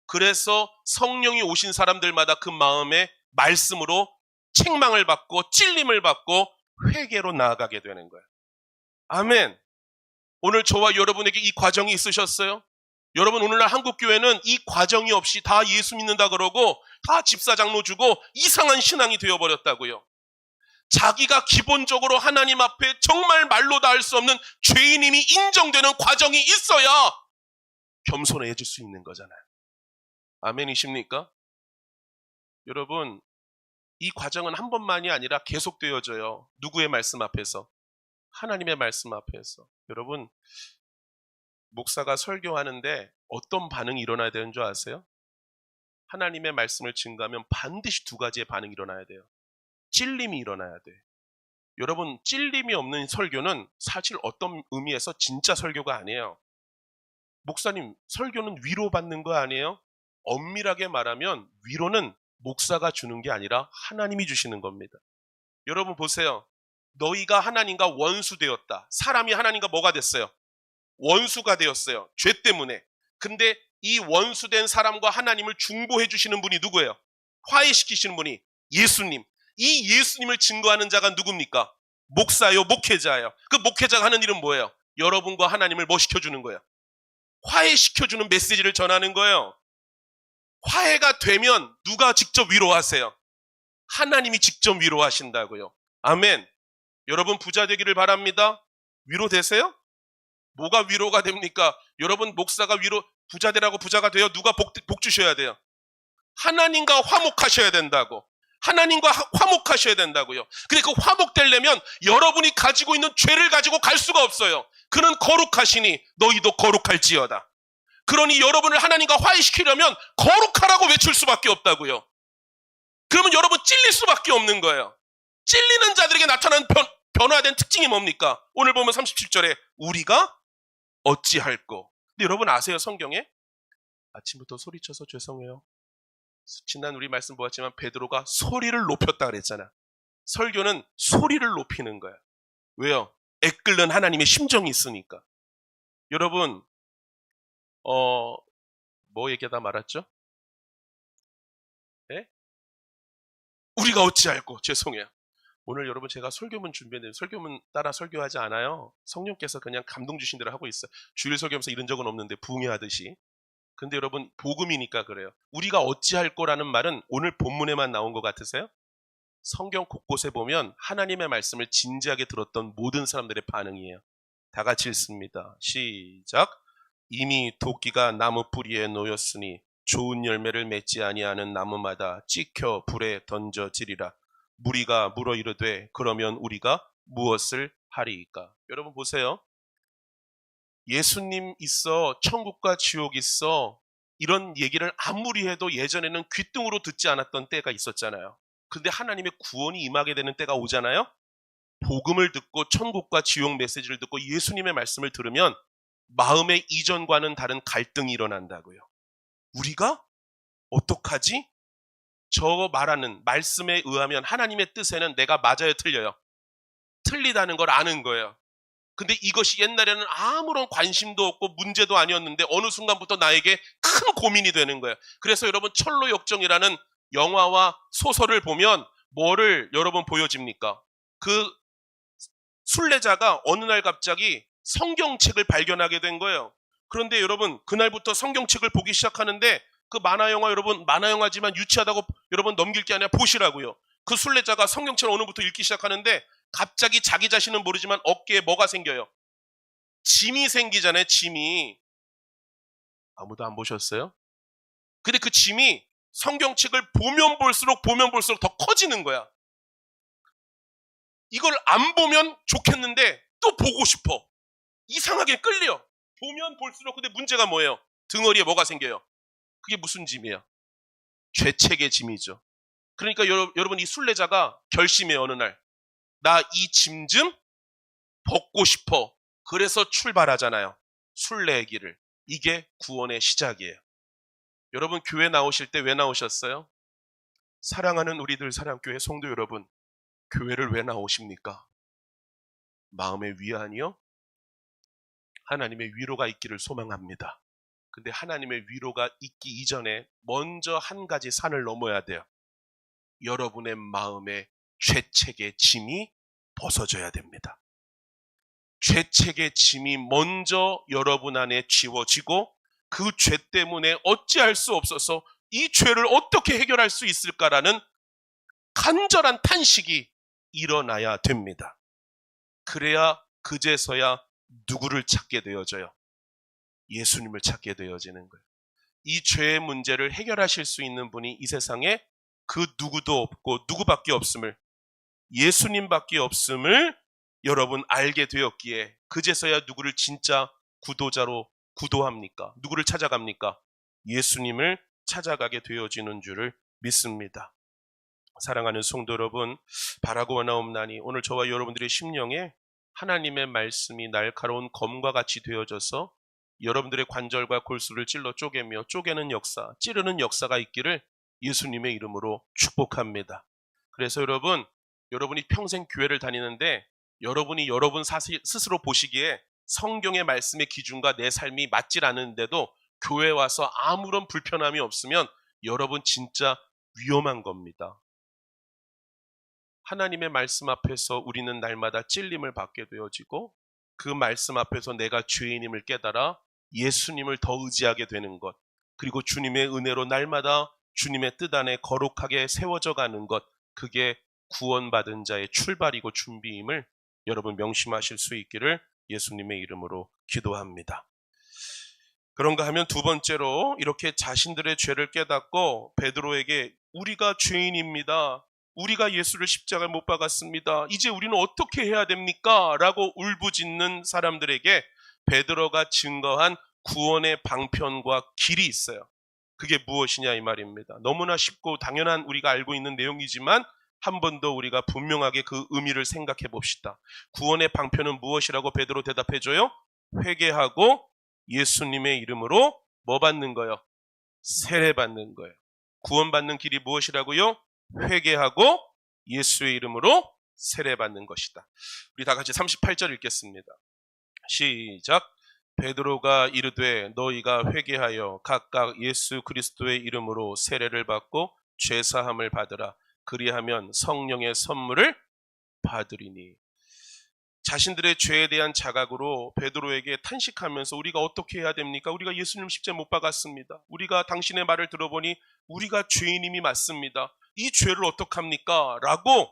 그래서 성령이 오신 사람들마다 그 마음에 말씀으로 책망을 받고 찔림을 받고 회개로 나아가게 되는 거예요. 아멘. 오늘 저와 여러분에게 이 과정이 있으셨어요? 여러분 오늘날 한국교회는 이 과정이 없이 다 예수 믿는다 그러고 다 집사장로 주고 이상한 신앙이 되어버렸다고요. 자기가 기본적으로 하나님 앞에 정말 말로 다 할 수 없는 죄인임이 인정되는 과정이 있어야 겸손해질 수 있는 거잖아요. 아멘이십니까? 여러분 이 과정은 한 번만이 아니라 계속되어져요. 누구의 말씀 앞에서? 하나님의 말씀 앞에서. 여러분 목사가 설교하는데 어떤 반응이 일어나야 되는 줄 아세요? 하나님의 말씀을 증거하면 반드시 두 가지의 반응이 일어나야 돼요. 찔림이 일어나야 돼. 여러분 찔림이 없는 설교는 사실 어떤 의미에서 진짜 설교가 아니에요. 목사님 설교는 위로받는 거 아니에요? 엄밀하게 말하면 위로는 목사가 주는 게 아니라 하나님이 주시는 겁니다. 여러분 보세요. 너희가 하나님과 원수 되었다. 사람이 하나님과 뭐가 됐어요? 원수가 되었어요. 죄 때문에. 근데 이 원수된 사람과 하나님을 중보해 주시는 분이 누구예요? 화해시키시는 분이 예수님. 이 예수님을 증거하는 자가 누굽니까? 목사요, 목회자예요. 그 목회자가 하는 일은 뭐예요? 여러분과 하나님을 뭐 시켜주는 거예요? 화해시켜주는 메시지를 전하는 거예요. 화해가 되면 누가 직접 위로하세요? 하나님이 직접 위로하신다고요. 아멘. 여러분 부자 되기를 바랍니다. 위로되세요? 뭐가 위로가 됩니까? 여러분 목사가 부자 되라고 부자가 돼요? 누가 복 주셔야 돼요? 하나님과 화목하셔야 된다고. 하나님과 화목하셔야 된다고요. 그래 그 화목되려면 여러분이 가지고 있는 죄를 가지고 갈 수가 없어요. 그는 거룩하시니 너희도 거룩할지어다. 그러니 여러분을 하나님과 화해시키려면 거룩하라고 외칠 수밖에 없다고요. 그러면 여러분 찔릴 수밖에 없는 거예요. 찔리는 자들에게 나타나는 변화된 특징이 뭡니까? 오늘 보면 37절에 우리가 어찌할꼬. 근데 여러분 아세요? 성경에? 아침부터 소리쳐서 죄송해요. 지난 우리 말씀 보았지만 베드로가 소리를 높였다 그랬잖아. 설교는 소리를 높이는 거야. 왜요? 애끓는 하나님의 심정이 있으니까. 여러분, 뭐 얘기하다 말았죠? 네? 우리가 어찌할꼬, 죄송해요. 오늘 여러분 제가 설교문 준비했는데 설교문 따라 설교하지 않아요. 성령께서 그냥 감동 주신 대로 하고 있어요. 주일 설교하면서 이런 적은 없는데 부흥회하듯이. 근데 여러분 복음이니까 그래요. 우리가 어찌할 거라는 말은 오늘 본문에만 나온 것 같으세요? 성경 곳곳에 보면 하나님의 말씀을 진지하게 들었던 모든 사람들의 반응이에요. 다 같이 읽습니다. 시작. 이미 도끼가 나무 뿌리에 놓였으니 좋은 열매를 맺지 아니하는 나무마다 찍혀 불에 던져지리라. 무리가 물어 이르되 그러면 우리가 무엇을 하리이까? 여러분 보세요. 예수님 있어, 천국과 지옥 있어, 이런 얘기를 아무리 해도 예전에는 귓등으로 듣지 않았던 때가 있었잖아요. 근데 하나님의 구원이 임하게 되는 때가 오잖아요. 복음을 듣고 천국과 지옥 메시지를 듣고 예수님의 말씀을 들으면 마음의 이전과는 다른 갈등이 일어난다고요. 우리가 어떡하지? 저 말하는 말씀에 의하면 하나님의 뜻에는 내가 맞아요, 틀려요? 틀리다는 걸 아는 거예요. 근데 이것이 옛날에는 아무런 관심도 없고 문제도 아니었는데 어느 순간부터 나에게 큰 고민이 되는 거예요. 그래서 여러분 철로 역정이라는 영화와 소설을 보면 뭐를 여러분 보여집니까? 그 순례자가 어느 날 갑자기 성경책을 발견하게 된 거예요. 그런데 여러분 그날부터 성경책을 보기 시작하는데 그 만화영화 여러분 만화영화지만 유치하다고 여러분 넘길 게 아니라 보시라고요. 그 순례자가 성경책을 오늘부터 읽기 시작하는데 갑자기 자기 자신은 모르지만 어깨에 뭐가 생겨요? 짐이 생기잖아요. 짐이. 아무도 안 보셨어요? 근데 그 짐이 성경책을 보면 볼수록 더 커지는 거야. 이걸 안 보면 좋겠는데 또 보고 싶어. 이상하게 끌려. 보면 볼수록. 근데 문제가 뭐예요? 등허리에 뭐가 생겨요? 그게 무슨 짐이야? 죄책의 짐이죠. 그러니까 여러분 이 순례자가 결심해요. 어느 날 나 이 짐 좀 벗고 싶어. 그래서 출발하잖아요. 순례의 길을. 이게 구원의 시작이에요. 여러분 교회 나오실 때 왜 나오셨어요? 사랑하는 우리들 사랑교회 성도 여러분, 교회를 왜 나오십니까? 마음의 위안이요? 하나님의 위로가 있기를 소망합니다. 근데 하나님의 위로가 있기 이전에 먼저 한 가지 산을 넘어야 돼요. 여러분의 마음에 죄책의 짐이 벗어져야 됩니다. 죄책의 짐이 먼저 여러분 안에 지워지고 그 죄 때문에 어찌할 수 없어서 이 죄를 어떻게 해결할 수 있을까라는 간절한 탄식이 일어나야 됩니다. 그래야 그제서야 누구를 찾게 되어져요? 예수님을 찾게 되어지는 거예요. 이 죄의 문제를 해결하실 수 있는 분이 이 세상에 그 누구도 없고 누구밖에 없음을, 예수님밖에 없음을 여러분 알게 되었기에 그제서야 누구를 진짜 구도자로 구도합니까? 누구를 찾아갑니까? 예수님을 찾아가게 되어지는 줄을 믿습니다. 사랑하는 성도 여러분, 바라고 원하옵나니 오늘 저와 여러분들의 심령에 하나님의 말씀이 날카로운 검과 같이 되어져서 여러분들의 관절과 골수를 찔러 쪼개며 쪼개는 역사, 찌르는 역사가 있기를 예수님의 이름으로 축복합니다. 그래서 여러분이 평생 교회를 다니는데 여러분이 여러분 스스로 보시기에 성경의 말씀의 기준과 내 삶이 맞질 않은데도 교회 와서 아무런 불편함이 없으면 여러분 진짜 위험한 겁니다. 하나님의 말씀 앞에서 우리는 날마다 찔림을 받게 되어지고 그 말씀 앞에서 내가 죄인임을 깨달아 예수님을 더 의지하게 되는 것, 그리고 주님의 은혜로 날마다 주님의 뜻 안에 거룩하게 세워져 가는 것, 그게 구원받은 자의 출발이고 준비임을 여러분 명심하실 수 있기를 예수님의 이름으로 기도합니다. 그런가 하면 두 번째로 이렇게 자신들의 죄를 깨닫고 베드로에게 우리가 죄인입니다. 우리가 예수를 십자가에 못 박았습니다. 이제 우리는 어떻게 해야 됩니까? 라고 울부짖는 사람들에게 베드로가 증거한 구원의 방편과 길이 있어요. 그게 무엇이냐 이 말입니다. 너무나 쉽고 당연한 우리가 알고 있는 내용이지만 한 번 더 우리가 분명하게 그 의미를 생각해 봅시다. 구원의 방편은 무엇이라고 베드로 대답해줘요? 회개하고 예수님의 이름으로 뭐 받는 거예요? 세례 받는 거예요. 구원받는 길이 무엇이라고요? 회개하고 예수의 이름으로 세례받는 것이다. 우리 다 같이 38절 읽겠습니다. 시작. 베드로가 이르되 너희가 회개하여 각각 예수 그리스도의 이름으로 세례를 받고 죄사함을 받으라. 그리하면 성령의 선물을 받으리니. 자신들의 죄에 대한 자각으로 베드로에게 탄식하면서 우리가 어떻게 해야 됩니까? 우리가 예수님 십자가에 못 박았습니다. 우리가 당신의 말을 들어보니 우리가 죄인임이 맞습니다. 이 죄를 어떡합니까? 라고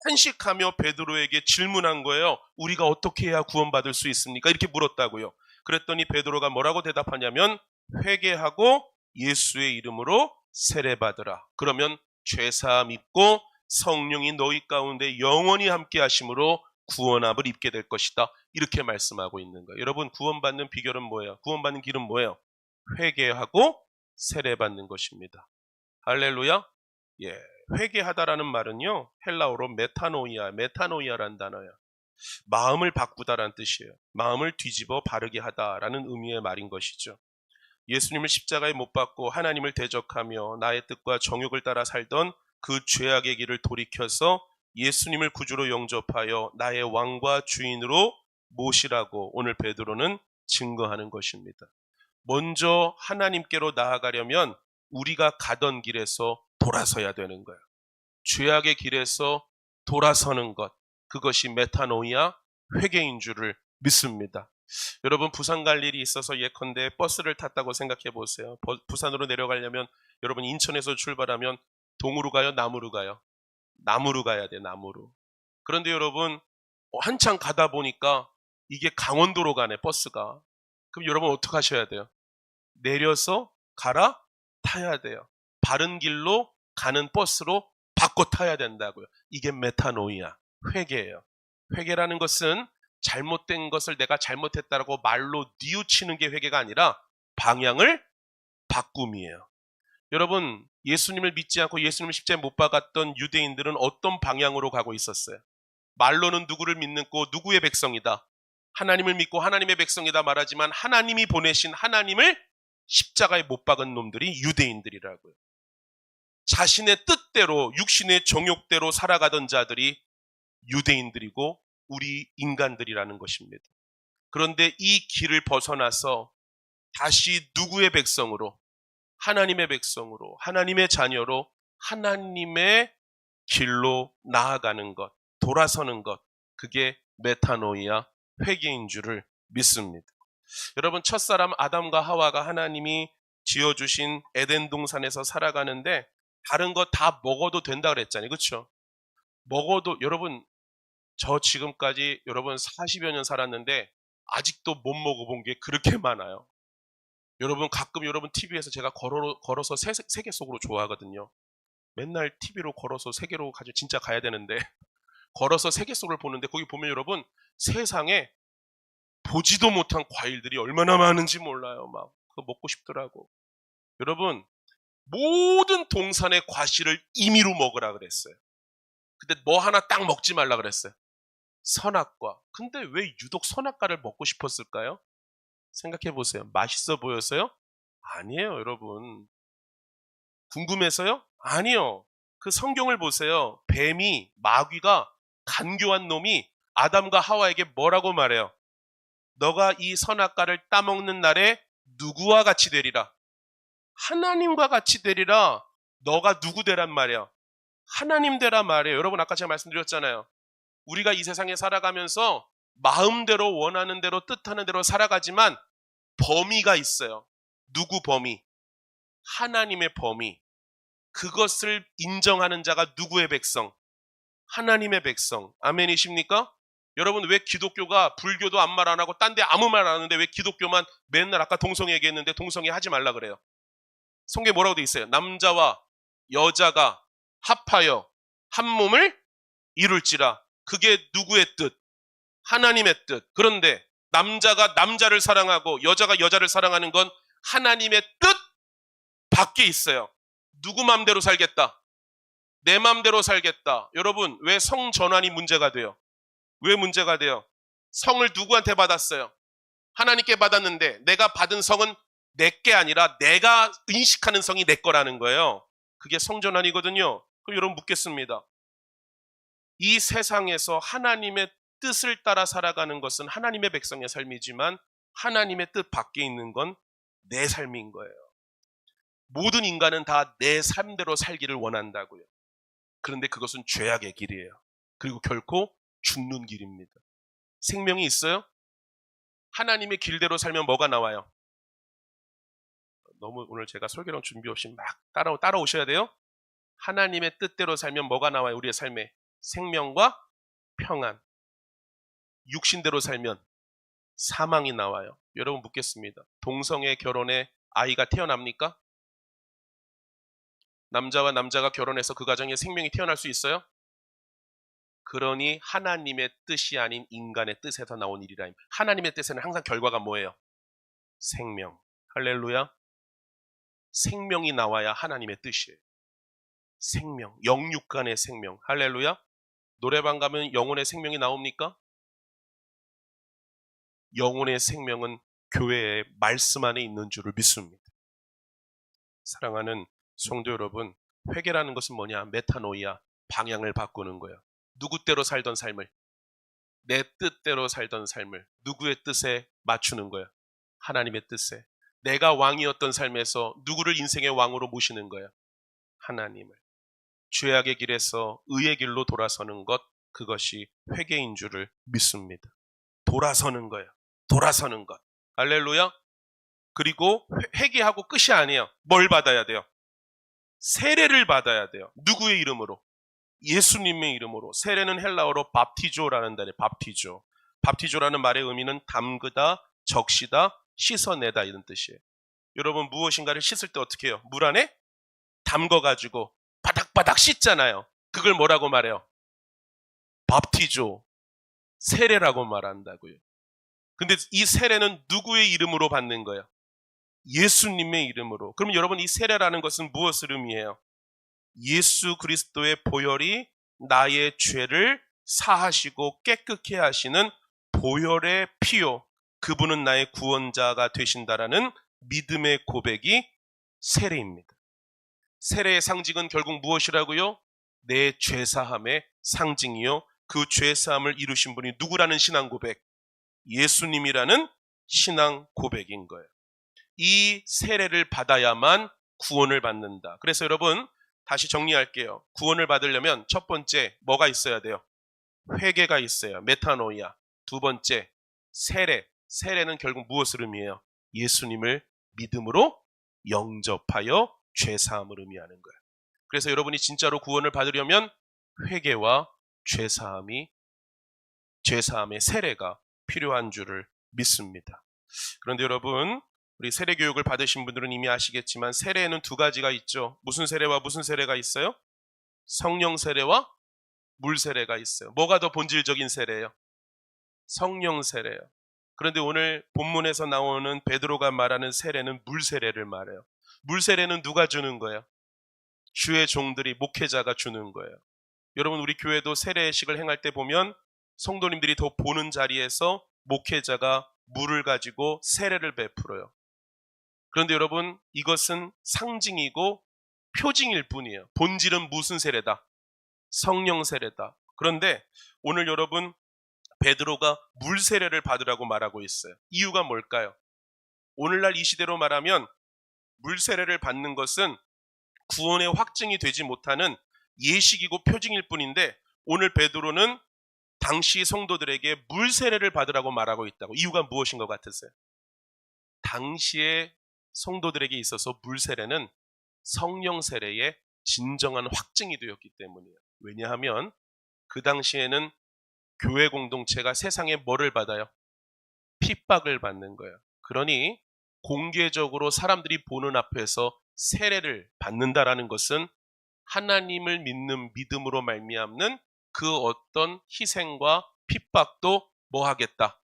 탄식하며 베드로에게 질문한 거예요. 우리가 어떻게 해야 구원받을 수 있습니까? 이렇게 물었다고요. 그랬더니 베드로가 뭐라고 대답하냐면 회개하고 예수의 이름으로 세례받으라. 그러면 죄사함 입고 성령이 너희 가운데 영원히 함께 하심으로 구원함을 입게 될 것이다. 이렇게 말씀하고 있는 거예요. 여러분, 구원받는 비결은 뭐예요? 구원받는 길은 뭐예요? 회개하고 세례받는 것입니다. 할렐루야. 예, 회개하다라는 말은요, 헬라어로 메타노이아라는 단어야. 마음을 바꾸다라는 뜻이에요. 마음을 뒤집어 바르게 하다라는 의미의 말인 것이죠. 예수님을 십자가에 못 박고 하나님을 대적하며 나의 뜻과 정욕을 따라 살던 그 죄악의 길을 돌이켜서 예수님을 구주로 영접하여 나의 왕과 주인으로 모시라고 오늘 베드로는 증거하는 것입니다. 먼저 하나님께로 나아가려면 우리가 가던 길에서 돌아서야 되는 거예요. 죄악의 길에서 돌아서는 것, 그것이 메타노이아, 회개인 줄을 믿습니다. 여러분, 부산 갈 일이 있어서 예컨대 버스를 탔다고 생각해 보세요. 부산으로 내려가려면 여러분 인천에서 출발하면 동으로 가요? 남으로 가요? 남으로 가야 돼, 남으로. 그런데 여러분, 한참 가다 보니까 이게 강원도로 가네, 버스가. 그럼 여러분 어떻게 하셔야 돼요? 내려서 타야 돼요. 바른 길로 가는 버스로 바꿔 타야 된다고요. 이게 메타노이아, 회개예요. 회개라는 것은 잘못된 것을 내가 잘못했다라고 말로 뉘우치는 게 회개가 아니라 방향을 바꿈이에요. 여러분, 예수님을 믿지 않고 예수님을 십자가에 못 박았던 유대인들은 어떤 방향으로 가고 있었어요? 말로는 누구를 믿고 누구의 백성이다. 하나님을 믿고 하나님의 백성이다 말하지만 하나님이 보내신 하나님을 십자가에 못 박은 놈들이 유대인들이라고요. 자신의 뜻대로 육신의 정욕대로 살아가던 자들이 유대인들이고 우리 인간들이라는 것입니다. 그런데 이 길을 벗어나서 다시 누구의 백성으로? 하나님의 백성으로, 하나님의 자녀로 하나님의 길로 나아가는 것, 돌아서는 것, 그게 메타노이아, 회개인 줄을 믿습니다. 여러분, 첫사람 아담과 하와가 하나님이 지어주신 에덴 동산에서 살아가는데 다른 거 다 먹어도 된다 그랬잖아요. 그렇죠? 먹어도, 여러분, 저 지금까지 여러분 40여 년 살았는데 아직도 못 먹어본 게 그렇게 많아요. 여러분, 가끔 여러분 TV에서 제가 걸어서 세계 속으로 좋아하거든요. 맨날 TV로 걸어서 세계로 진짜 가야 되는데 걸어서 세계 속을 보는데 거기 보면 여러분 세상에 보지도 못한 과일들이 얼마나 많은지 몰라요. 막 그거 먹고 싶더라고. 여러분, 모든 동산의 과실을 임의로 먹으라 그랬어요. 근데 뭐 하나 딱 먹지 말라 그랬어요. 선악과. 근데 왜 유독 선악과를 먹고 싶었을까요? 생각해 보세요. 맛있어 보였어요? 아니에요, 여러분. 궁금해서요? 아니요. 그 성경을 보세요. 뱀이, 마귀가, 간교한 놈이 아담과 하와에게 뭐라고 말해요? 너가 이 선악과를 따먹는 날에 누구와 같이 되리라? 하나님과 같이 되리라. 너가 누구 되란 말이야? 하나님 되란 말이에요. 여러분, 아까 제가 말씀드렸잖아요. 우리가 이 세상에 살아가면서 마음대로 원하는 대로 뜻하는 대로 살아가지만 범위가 있어요. 누구 범위? 하나님의 범위. 그것을 인정하는 자가 누구의 백성? 하나님의 백성. 아멘이십니까? 여러분, 왜 기독교가 불교도 아무 말 안 하고 딴 데 아무 말 안 하는데 왜 기독교만 맨날 아까 동성애 얘기했는데 동성애 하지 말라 그래요? 성경에 뭐라고 돼 있어요? 남자와 여자가 합하여 한 몸을 이룰지라. 그게 누구의 뜻? 하나님의 뜻. 그런데 남자가 남자를 사랑하고 여자가 여자를 사랑하는 건 하나님의 뜻 밖에 있어요. 누구 맘대로 살겠다? 내 맘대로 살겠다. 여러분, 왜 성전환이 문제가 돼요? 왜 문제가 돼요? 성을 누구한테 받았어요? 하나님께 받았는데 내가 받은 성은 내 게 아니라 내가 인식하는 성이 내 거라는 거예요. 그게 성전 아니거든요. 그럼 여러분 묻겠습니다. 이 세상에서 하나님의 뜻을 따라 살아가는 것은 하나님의 백성의 삶이지만 하나님의 뜻 밖에 있는 건 내 삶인 거예요. 모든 인간은 다 내 삶대로 살기를 원한다고요. 그런데 그것은 죄악의 길이에요. 그리고 결코 죽는 길입니다. 생명이 있어요? 하나님의 길대로 살면 뭐가 나와요? 너무 오늘 제가 설교랑 준비 없이 막 따라오셔야 돼요. 하나님의 뜻대로 살면 뭐가 나와요? 우리의 삶에 생명과 평안. 육신대로 살면 사망이 나와요. 여러분 묻겠습니다. 동성애 결혼에 아이가 태어납니까? 남자와 남자가 결혼해서 그 가정에 생명이 태어날 수 있어요? 그러니 하나님의 뜻이 아닌 인간의 뜻에서 나온 일이라. 하나님의 뜻에는 항상 결과가 뭐예요? 생명. 할렐루야. 생명이 나와야 하나님의 뜻이에요. 생명, 영육 간의 생명. 할렐루야. 노래방 가면 영혼의 생명이 나옵니까? 영혼의 생명은 교회의 말씀 안에 있는 줄을 믿습니다. 사랑하는 성도 여러분, 회개라는 것은 뭐냐? 메타노이아, 방향을 바꾸는 거예요. 누구 때로 살던 삶을, 내 뜻대로 살던 삶을 누구의 뜻에 맞추는 거예요? 하나님의 뜻에. 내가 왕이었던 삶에서 누구를 인생의 왕으로 모시는 거예요? 하나님을. 죄악의 길에서 의의 길로 돌아서는 것, 그것이 회개인 줄을 믿습니다. 돌아서는 거예요. 돌아서는 것. 할렐루야. 그리고 회개하고 끝이 아니에요. 뭘 받아야 돼요? 세례를 받아야 돼요. 누구의 이름으로? 예수님의 이름으로. 세례는 헬라어로 밥티조라는 단어예요. 밥티조. 밥티조라는 말의 의미는 담그다, 적시다, 씻어내다 이런 뜻이에요. 여러분 무엇인가를 씻을 때 어떻게 해요? 물 안에 담궈가지고 바닥바닥 씻잖아요. 그걸 뭐라고 말해요? 밥티조, 세례라고 말한다고요. 근데 이 세례는 누구의 이름으로 받는 거예요? 예수님의 이름으로. 그럼 여러분 이 세례라는 것은 무엇을 의미해요? 예수 그리스도의 보혈이 나의 죄를 사하시고 깨끗게 하시는 보혈의 피요. 그분은 나의 구원자가 되신다라는 믿음의 고백이 세례입니다. 세례의 상징은 결국 무엇이라고요? 내 죄사함의 상징이요. 그 죄사함을 이루신 분이 누구라는 신앙 고백? 예수님이라는 신앙 고백인 거예요. 이 세례를 받아야만 구원을 받는다. 그래서 여러분 다시 정리할게요. 구원을 받으려면 첫 번째 뭐가 있어야 돼요? 회개가 있어요. 메타노이아. 두 번째 세례. 세례는 결국 무엇을 의미해요? 예수님을 믿음으로 영접하여 죄사함을 의미하는 거예요. 그래서 여러분이 진짜로 구원을 받으려면 회개와 죄사함의 세례가 필요한 줄을 믿습니다. 그런데 여러분 우리 세례 교육을 받으신 분들은 이미 아시겠지만 세례에는 두 가지가 있죠. 무슨 세례와 무슨 세례가 있어요? 성령 세례와 물 세례가 있어요. 뭐가 더 본질적인 세례예요? 성령 세례예요. 그런데 오늘 본문에서 나오는 베드로가 말하는 세례는 물 세례를 말해요. 물 세례는 누가 주는 거예요? 주의 종들이, 목회자가 주는 거예요. 여러분 우리 교회도 세례식을 행할 때 보면 성도님들이 더 보는 자리에서 목회자가 물을 가지고 세례를 베풀어요. 그런데 여러분 이것은 상징이고 표징일 뿐이에요. 본질은 무슨 세례다? 성령 세례다. 그런데 오늘 여러분 베드로가 물 세례를 받으라고 말하고 있어요. 이유가 뭘까요? 오늘날 이 시대로 말하면 물 세례를 받는 것은 구원의 확증이 되지 못하는 예식이고 표징일 뿐인데 오늘 베드로는 당시 성도들에게 물 세례를 받으라고 말하고 있다고. 이유가 무엇인 것 같으세요? 당시에 성도들에게 있어서 물 세례는 성령 세례의 진정한 확증이 되었기 때문이에요. 왜냐하면 그 당시에는 교회 공동체가 세상에 뭐를 받아요? 핍박을 받는 거예요. 그러니 공개적으로 사람들이 보는 앞에서 세례를 받는다라는 것은 하나님을 믿는 믿음으로 말미암는 그 어떤 희생과 핍박도 뭐 하겠다?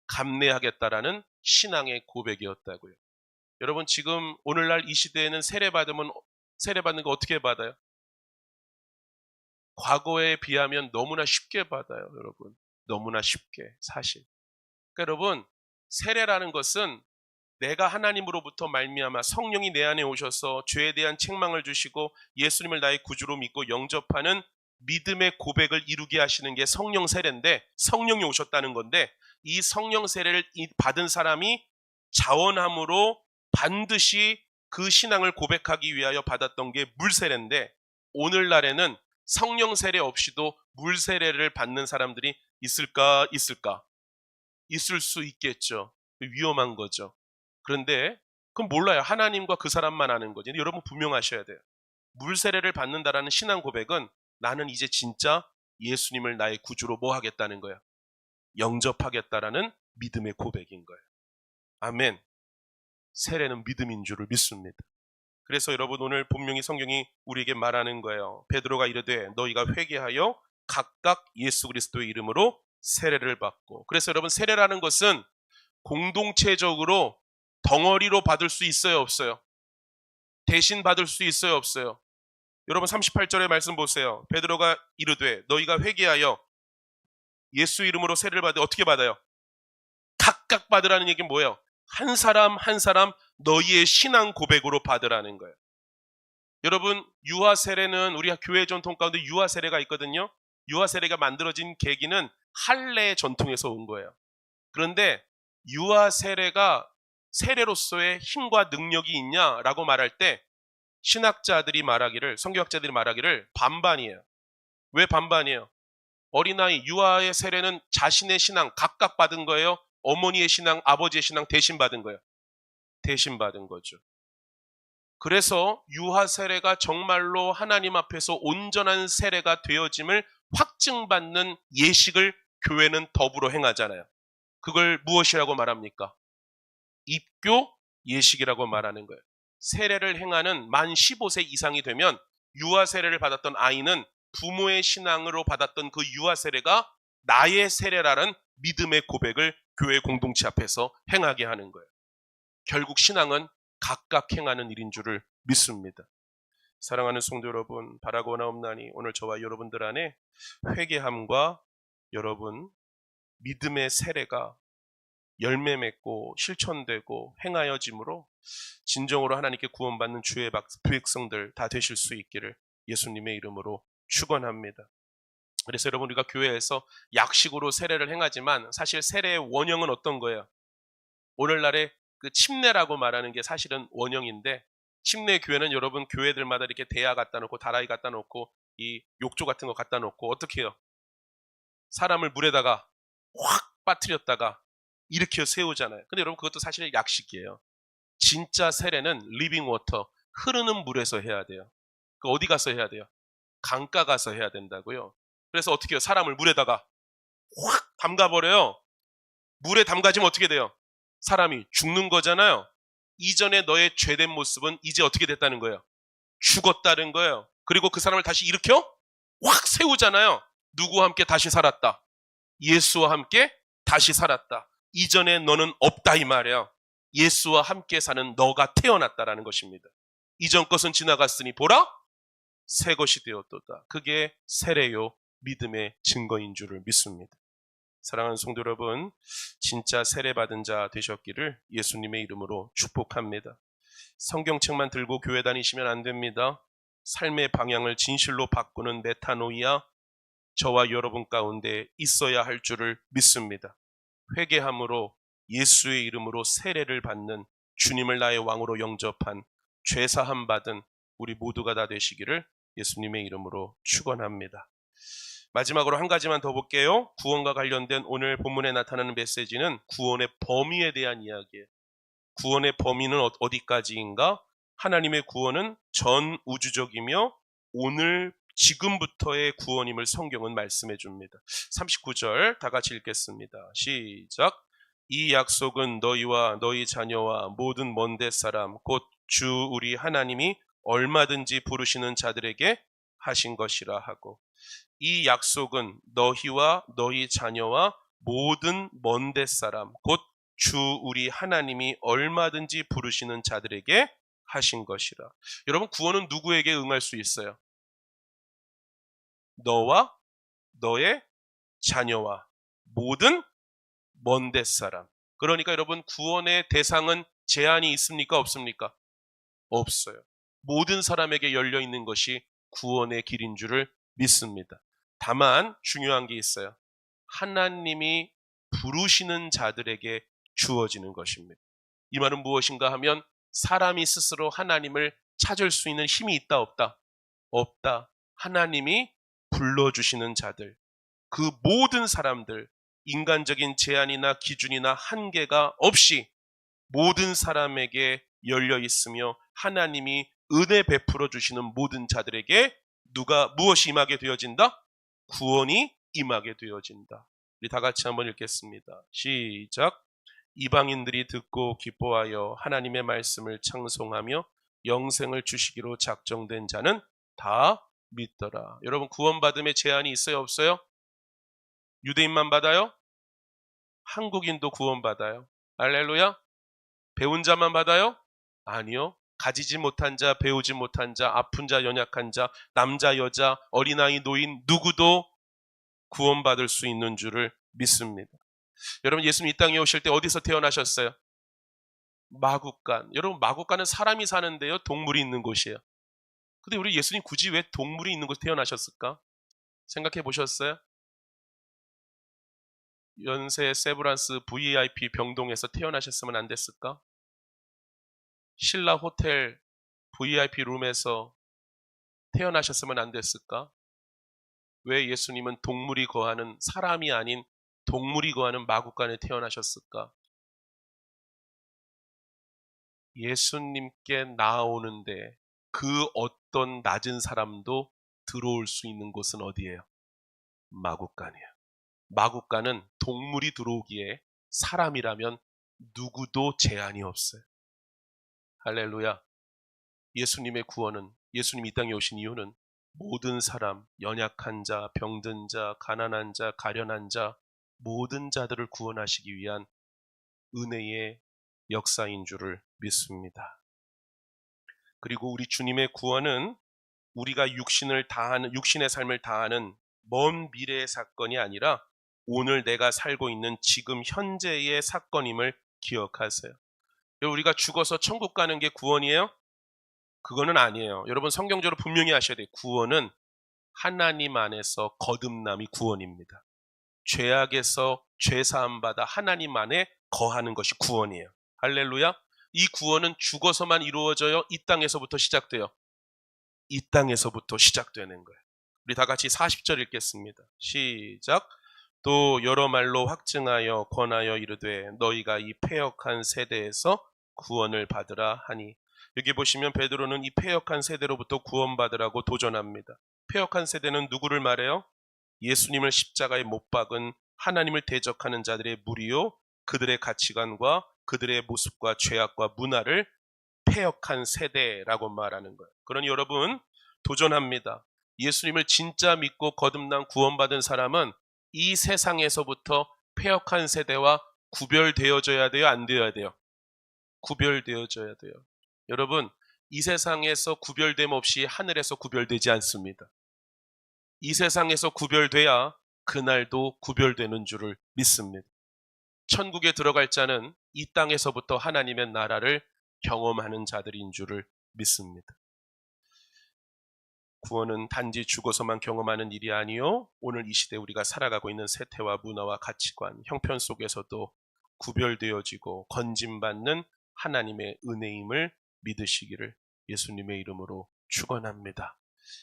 감내하겠다라는 신앙의 고백이었다고요. 여러분 지금 오늘날 이 시대에는 세례받는 거 어떻게 받아요? 과거에 비하면 너무나 쉽게 받아요. 여러분 너무나 쉽게 사실. 그러니까 여러분 세례라는 것은 내가 하나님으로부터 말미암아 성령이 내 안에 오셔서 죄에 대한 책망을 주시고 예수님을 나의 구주로 믿고 영접하는 믿음의 고백을 이루게 하시는 게 성령 세례인데, 성령이 오셨다는 건데, 이 성령 세례를 받은 사람이 자원함으로 반드시 그 신앙을 고백하기 위하여 받았던 게 물 세례인데, 오늘날에는 성령 세례 없이도 물 세례를 받는 사람들이 있을까? 있을 수 있겠죠. 위험한 거죠. 그런데 그건 몰라요. 하나님과 그 사람만 아는 거지. 여러분 분명하셔야 돼요. 물 세례를 받는다라는 신앙 고백은 나는 이제 진짜 예수님을 나의 구주로 뭐 하겠다는 거야? 영접하겠다라는 믿음의 고백인 거예요. 아멘. 세례는 믿음인 줄을 믿습니다. 그래서 여러분 오늘 분명히 성경이 우리에게 말하는 거예요. 베드로가 이르되 너희가 회개하여 각각 예수 그리스도의 이름으로 세례를 받고. 그래서 여러분 세례라는 것은 공동체적으로 덩어리로 받을 수 있어요, 없어요? 대신 받을 수 있어요, 없어요? 여러분 38절의 말씀 보세요. 베드로가 이르되 너희가 회개하여 예수 이름으로 세례를 받되 어떻게 받아요? 각각 받으라는 얘기는 뭐예요? 한 사람 한 사람 너희의 신앙 고백으로 받으라는 거예요. 여러분 유아 세례는 우리 교회 전통 가운데 유아 세례가 있거든요. 유아 세례가 만들어진 계기는 할례 전통에서 온 거예요. 그런데 유아 세례가 세례로서의 힘과 능력이 있냐라고 말할 때 신학자들이 말하기를, 성경학자들이 말하기를 반반이에요. 왜 반반이에요? 어린아이 유아의 세례는 자신의 신앙 각각 받은 거예요? 어머니의 신앙, 아버지의 신앙 대신 받은 거예요? 대신 받은 거죠. 그래서 유아 세례가 정말로 하나님 앞에서 온전한 세례가 되어짐을 확증받는 예식을 교회는 더불어 행하잖아요. 그걸 무엇이라고 말합니까? 입교 예식이라고 말하는 거예요. 세례를 행하는 만 15세 이상이 되면 유아 세례를 받았던 아이는 부모의 신앙으로 받았던 그 유아 세례가 나의 세례라는 믿음의 고백을 교회 공동체 앞에서 행하게 하는 거예요. 결국 신앙은 각각 행하는 일인 줄을 믿습니다. 사랑하는 성도 여러분, 바라고 원하옵나니 오늘 저와 여러분들 안에 회개함과 여러분 믿음의 세례가 열매 맺고 실천되고 행하여짐으로 진정으로 하나님께 구원받는 주의 백성들 다 되실 수 있기를 예수님의 이름으로 축원합니다. 그래서 여러분 우리가 교회에서 약식으로 세례를 행하지만 사실 세례의 원형은 어떤 거예요? 오늘날의 그 침례라고 말하는 게 사실은 원형인데, 침례 교회는 여러분 교회들마다 이렇게 대야 갖다 놓고 다라이 갖다 놓고 이 욕조 같은 거 갖다 놓고 어떻게 해요? 사람을 물에다가 확 빠뜨렸다가 일으켜 세우잖아요. 근데 여러분 그것도 사실 약식이에요. 진짜 세례는 리빙 워터, 흐르는 물에서 해야 돼요. 그 어디 가서 해야 돼요? 강가 가서 해야 된다고요. 그래서 어떻게 해요? 사람을 물에다가 확 담가버려요. 물에 담가지면 어떻게 돼요? 사람이 죽는 거잖아요. 이전에 너의 죄된 모습은 이제 어떻게 됐다는 거예요? 죽었다는 거예요. 그리고 그 사람을 다시 일으켜 확 세우잖아요. 누구와 함께 다시 살았다? 예수와 함께 다시 살았다. 이전에 너는 없다 이 말이에요. 예수와 함께 사는 너가 태어났다라는 것입니다. 이전 것은 지나갔으니 보라 새 것이 되었도다. 그게 세례요 믿음의 증거인 줄을 믿습니다. 사랑하는 성도 여러분, 진짜 세례받은 자 되셨기를 예수님의 이름으로 축복합니다. 성경책만 들고 교회 다니시면 안 됩니다. 삶의 방향을 진실로 바꾸는 메타노이아, 저와 여러분 가운데 있어야 할 줄을 믿습니다. 회개함으로 예수의 이름으로 세례를 받는, 주님을 나의 왕으로 영접한, 죄사함 받은 우리 모두가 다 되시기를 예수님의 이름으로 축원합니다. 마지막으로 한 가지만 더 볼게요. 구원과 관련된 오늘 본문에 나타나는 메시지는 구원의 범위에 대한 이야기예요. 구원의 범위는 어디까지인가? 하나님의 구원은 전 우주적이며 오늘 지금부터의 구원임을 성경은 말씀해 줍니다. 39절 다 같이 읽겠습니다. 시작. 이 약속은 너희와 너희 자녀와 모든 먼 데 사람 곧 주 우리 하나님이 얼마든지 부르시는 자들에게 하신 것이라 하고, 이 약속은 너희와 너희 자녀와 모든 먼 데 사람 곧 주 우리 하나님이 얼마든지 부르시는 자들에게 하신 것이라. 여러분 구원은 누구에게 응할 수 있어요? 너와 너의 자녀와 모든 먼 데 사람. 그러니까 여러분 구원의 대상은 제한이 있습니까? 없습니까? 없어요. 모든 사람에게 열려 있는 것이 구원의 길인 줄을 믿습니다. 다만 중요한 게 있어요. 하나님이 부르시는 자들에게 주어지는 것입니다. 이 말은 무엇인가 하면 사람이 스스로 하나님을 찾을 수 있는 힘이 있다 없다? 없다. 하나님이 불러주시는 자들, 그 모든 사람들, 인간적인 제한이나 기준이나 한계가 없이 모든 사람에게 열려 있으며 하나님이 은혜 베풀어 주시는 모든 자들에게 무엇이 임하게 되어진다? 구원이 임하게 되어진다. 우리 다 같이 한번 읽겠습니다. 시작. 이방인들이 듣고 기뻐하여 하나님의 말씀을 찬송하며 영생을 주시기로 작정된 자는 다 믿더라. 여러분 구원받음에 제한이 있어요? 없어요? 유대인만 받아요? 한국인도 구원받아요. 할렐루야. 배운 자만 받아요? 아니요. 가지지 못한 자, 배우지 못한 자, 아픈 자, 연약한 자, 남자, 여자, 어린아이, 노인 누구도 구원받을 수 있는 줄을 믿습니다. 여러분 예수님 이 땅에 오실 때 어디서 태어나셨어요? 마국간. 여러분 마국간은 사람이 사는데요, 동물이 있는 곳이에요. 근데 우리 예수님 굳이 왜 동물이 있는 곳에 태어나셨을까? 생각해 보셨어요? 연세 세브란스 VIP 병동에서 태어나셨으면 안 됐을까? 신라 호텔 VIP 룸에서 태어나셨으면 안 됐을까? 왜 예수님은 동물이 거하는, 사람이 아닌 동물이 거하는 마국간에 태어나셨을까? 예수님께 나아오는데 그 어떤 낮은 사람도 들어올 수 있는 곳은 어디예요? 마국간이에요. 마국간은 동물이 들어오기에 사람이라면 누구도 제한이 없어요. 할렐루야. 예수님의 구원은, 예수님이 이 땅에 오신 이유는 모든 사람, 연약한 자, 병든 자, 가난한 자, 가련한 자, 모든 자들을 구원하시기 위한 은혜의 역사인 줄을 믿습니다. 그리고 우리 주님의 구원은 우리가 육신의 삶을 다하는 먼 미래의 사건이 아니라 오늘 내가 살고 있는 지금 현재의 사건임을 기억하세요. 우리가 죽어서 천국 가는 게 구원이에요? 그거는 아니에요. 여러분 성경적으로 분명히 아셔야 돼요. 구원은 하나님 안에서 거듭남이 구원입니다. 죄악에서 죄사함 받아 하나님 안에 거하는 것이 구원이에요. 할렐루야. 이 구원은 죽어서만 이루어져요? 이 땅에서부터 시작돼요? 이 땅에서부터 시작되는 거예요. 우리 다 같이 40절 읽겠습니다. 시작. 또 여러 말로 확증하여 권하여 이르되 너희가 이 패역한 세대에서 구원을 받으라 하니, 여기 보시면 베드로는 이 패역한 세대로부터 구원받으라고 도전합니다. 패역한 세대는 누구를 말해요? 예수님을 십자가에 못 박은 하나님을 대적하는 자들의 무리요, 그들의 가치관과 그들의 모습과 죄악과 문화를 패역한 세대라고 말하는 거예요. 그러니 여러분 도전합니다. 예수님을 진짜 믿고 거듭난 구원받은 사람은 이 세상에서부터 패역한 세대와 구별되어져야 돼요? 안 되어야 돼요? 구별되어져야 돼요. 여러분 이 세상에서 구별됨 없이 하늘에서 구별되지 않습니다. 이 세상에서 구별돼야 그날도 구별되는 줄을 믿습니다. 천국에 들어갈 자는 이 땅에서부터 하나님의 나라를 경험하는 자들인 줄을 믿습니다. 구원은 단지 죽어서만 경험하는 일이 아니요, 오늘 이 시대 우리가 살아가고 있는 세태와 문화와 가치관, 형편 속에서도 구별되어지고 건짐받는 하나님의 은혜임을 믿으시기를 예수님의 이름으로 축원합니다.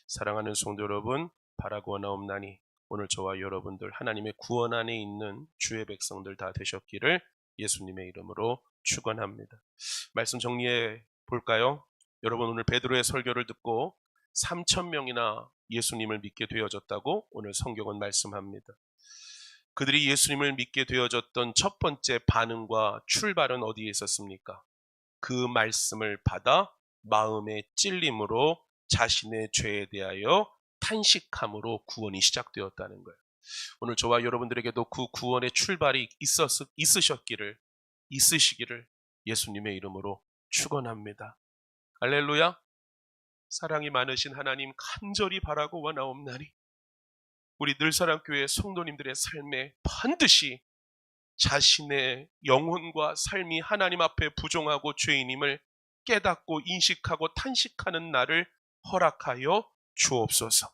사랑하는 성도 여러분, 바라고 나옵나니 오늘 저와 여러분들 하나님의 구원 안에 있는 주의 백성들 다 되셨기를 예수님의 이름으로 축원합니다. 말씀 정리해 볼까요? 여러분 오늘 베드로의 설교를 듣고 3,000명이나 예수님을 믿게 되어졌다고 오늘 성경은 말씀합니다. 그들이 예수님을 믿게 되어졌던 첫 번째 반응과 출발은 어디에 있었습니까? 그 말씀을 받아 마음의 찔림으로 자신의 죄에 대하여 탄식함으로 구원이 시작되었다는 거예요. 오늘 저와 여러분들에게도 그 구원의 출발이 있으시기를 예수님의 이름으로 축원합니다. 할렐루야. 사랑이 많으신 하나님 간절히 바라고 원하옵나니 우리 늘사랑교회 성도님들의 삶에 반드시 자신의 영혼과 삶이 하나님 앞에 부정하고 죄인임을 깨닫고 인식하고 탄식하는 날을 허락하여 주옵소서.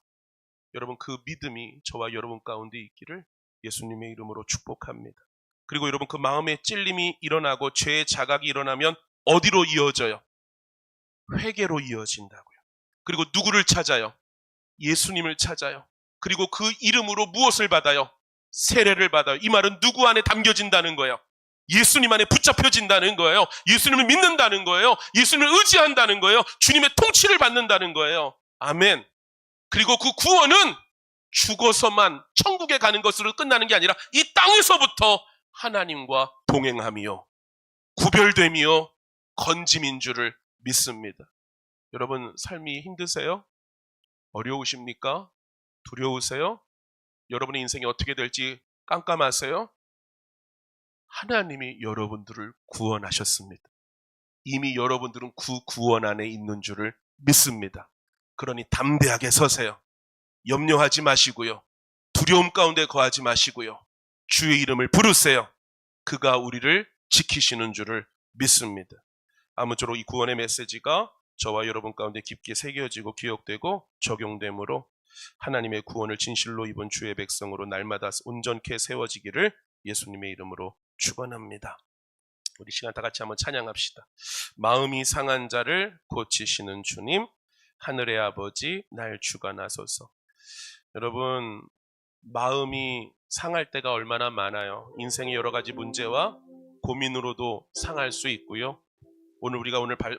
여러분, 그 믿음이 저와 여러분 가운데 있기를 예수님의 이름으로 축복합니다. 그리고 여러분, 그 마음의 찔림이 일어나고 죄의 자각이 일어나면 어디로 이어져요? 회개로 이어진다고요. 그리고 누구를 찾아요? 예수님을 찾아요. 그리고 그 이름으로 무엇을 받아요? 세례를 받아요. 이 말은 누구 안에 담겨진다는 거예요? 예수님 안에 붙잡혀진다는 거예요. 예수님을 믿는다는 거예요. 예수님을 의지한다는 거예요. 주님의 통치를 받는다는 거예요. 아멘. 그리고 그 구원은 죽어서만 천국에 가는 것으로 끝나는 게 아니라 이 땅에서부터 하나님과 동행함이요, 구별됨이요, 건짐인 줄을 믿습니다. 여러분, 삶이 힘드세요? 어려우십니까? 두려우세요? 여러분의 인생이 어떻게 될지 깜깜하세요? 하나님이 여러분들을 구원하셨습니다. 이미 여러분들은 그 구원 안에 있는 줄을 믿습니다. 그러니 담대하게 서세요. 염려하지 마시고요. 두려움 가운데 거하지 마시고요. 주의 이름을 부르세요. 그가 우리를 지키시는 줄을 믿습니다. 아무쪼록 이 구원의 메시지가 저와 여러분 가운데 깊게 새겨지고 기억되고 적용됨으로 하나님의 구원을 진실로 입은 주의 백성으로 날마다 온전케 세워지기를 예수님의 이름으로 축원합니다. 우리 시간 다 같이 한번 찬양합시다. 마음이 상한 자를 고치시는 주님, 하늘의 아버지 날 주관하소서. 여러분, 마음이 상할 때가 얼마나 많아요. 인생의 여러 가지 문제와 고민으로도 상할 수 있고요. 오늘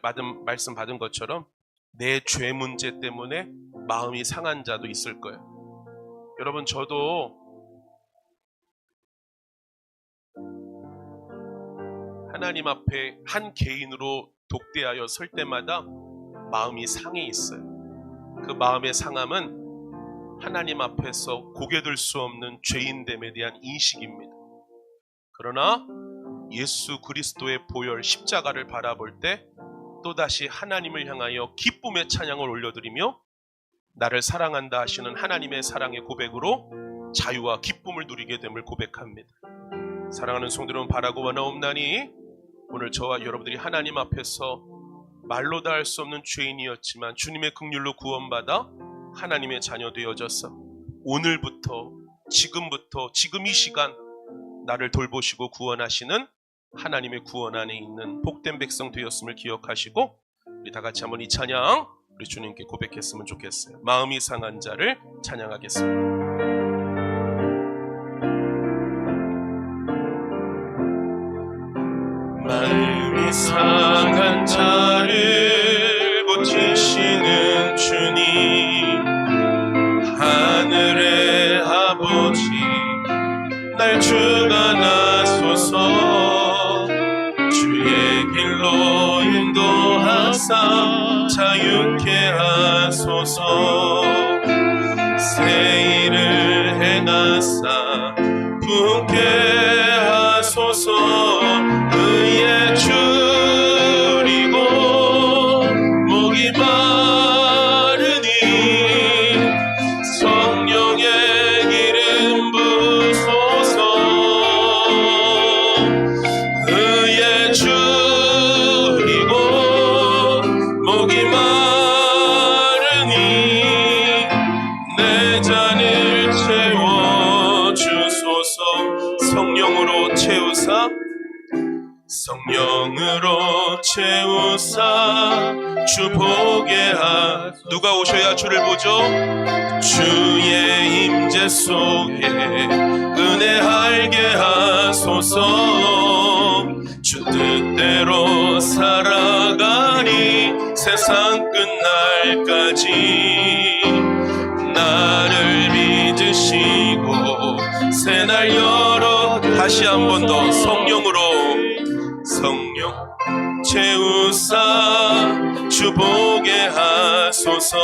받은 말씀 받은 것처럼 내 죄 문제 때문에 마음이 상한 자도 있을 거예요. 여러분, 저도 하나님 앞에 한 개인으로 독대하여 설 때마다 마음이 상해 있어요. 그 마음의 상함은 하나님 앞에서 고개 들 수 없는 죄인됨에 대한 인식입니다. 그러나 예수 그리스도의 보혈 십자가를 바라볼 때 또다시 하나님을 향하여 기쁨의 찬양을 올려드리며 나를 사랑한다 하시는 하나님의 사랑의 고백으로 자유와 기쁨을 누리게 됨을 고백합니다. 사랑하는 성도들은 바라고 원하옵나니 오늘 저와 여러분들이 하나님 앞에서 말로 다 할 수 없는 죄인이었지만 주님의 긍휼로 구원받아 하나님의 자녀 되어져서 오늘부터 지금 이 시간 나를 돌보시고 구원하시는 하나님의 구원 안에 있는 복된 백성 되었음을 기억하시고 우리 다 같이 한번 이 찬양 우리 주님께 고백했으면 좋겠어요. 마음이 상한 자를 찬양하겠습니다. 마음이 상한 자를 고치시는 주님, 하늘의 아버지 날 주관하소서. 주의 길로 인도하사 자유케 하소서. 새 일을 행하사 부흥케 하소서. 의에 줄이고 목이 마르니 성령의 기름 부소서. 의에 줄이고 목이 마르니 내 잔을 채워주소서. 성령으로 채우사 성령으로 채우사 주 보게 하. 누가 오셔야 주를 보죠? 주의 임재 속에 은혜 알게 하소서. 주 뜻대로 살아가니 세상 끝날까지 나를 믿으시고 새날 열어. 다시 한 번 더 성령으로 성령 채우사 주 보게 하소서.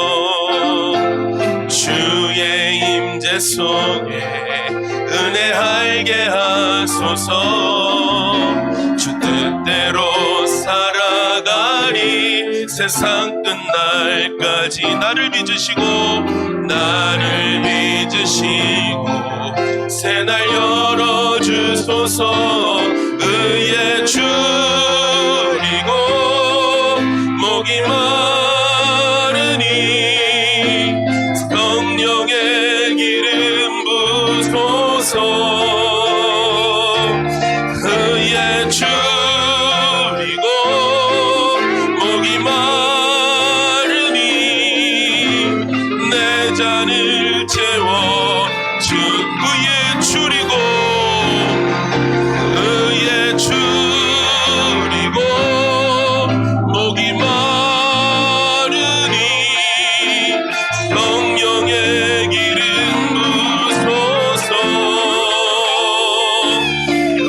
주의 임재 속에 은혜 알게 하소서. 주 뜻대로 살아가니 세상 끝날까지 나를 믿으시고 새날 열어주소서. 의에 줄이고 목이 마르니 성령의 기름 부소서. 의에 줄이고 목이 마르니 내 잔을 채워 의에 줄이고 의에 줄이고 목이 마르니 성령의 기름 부소서.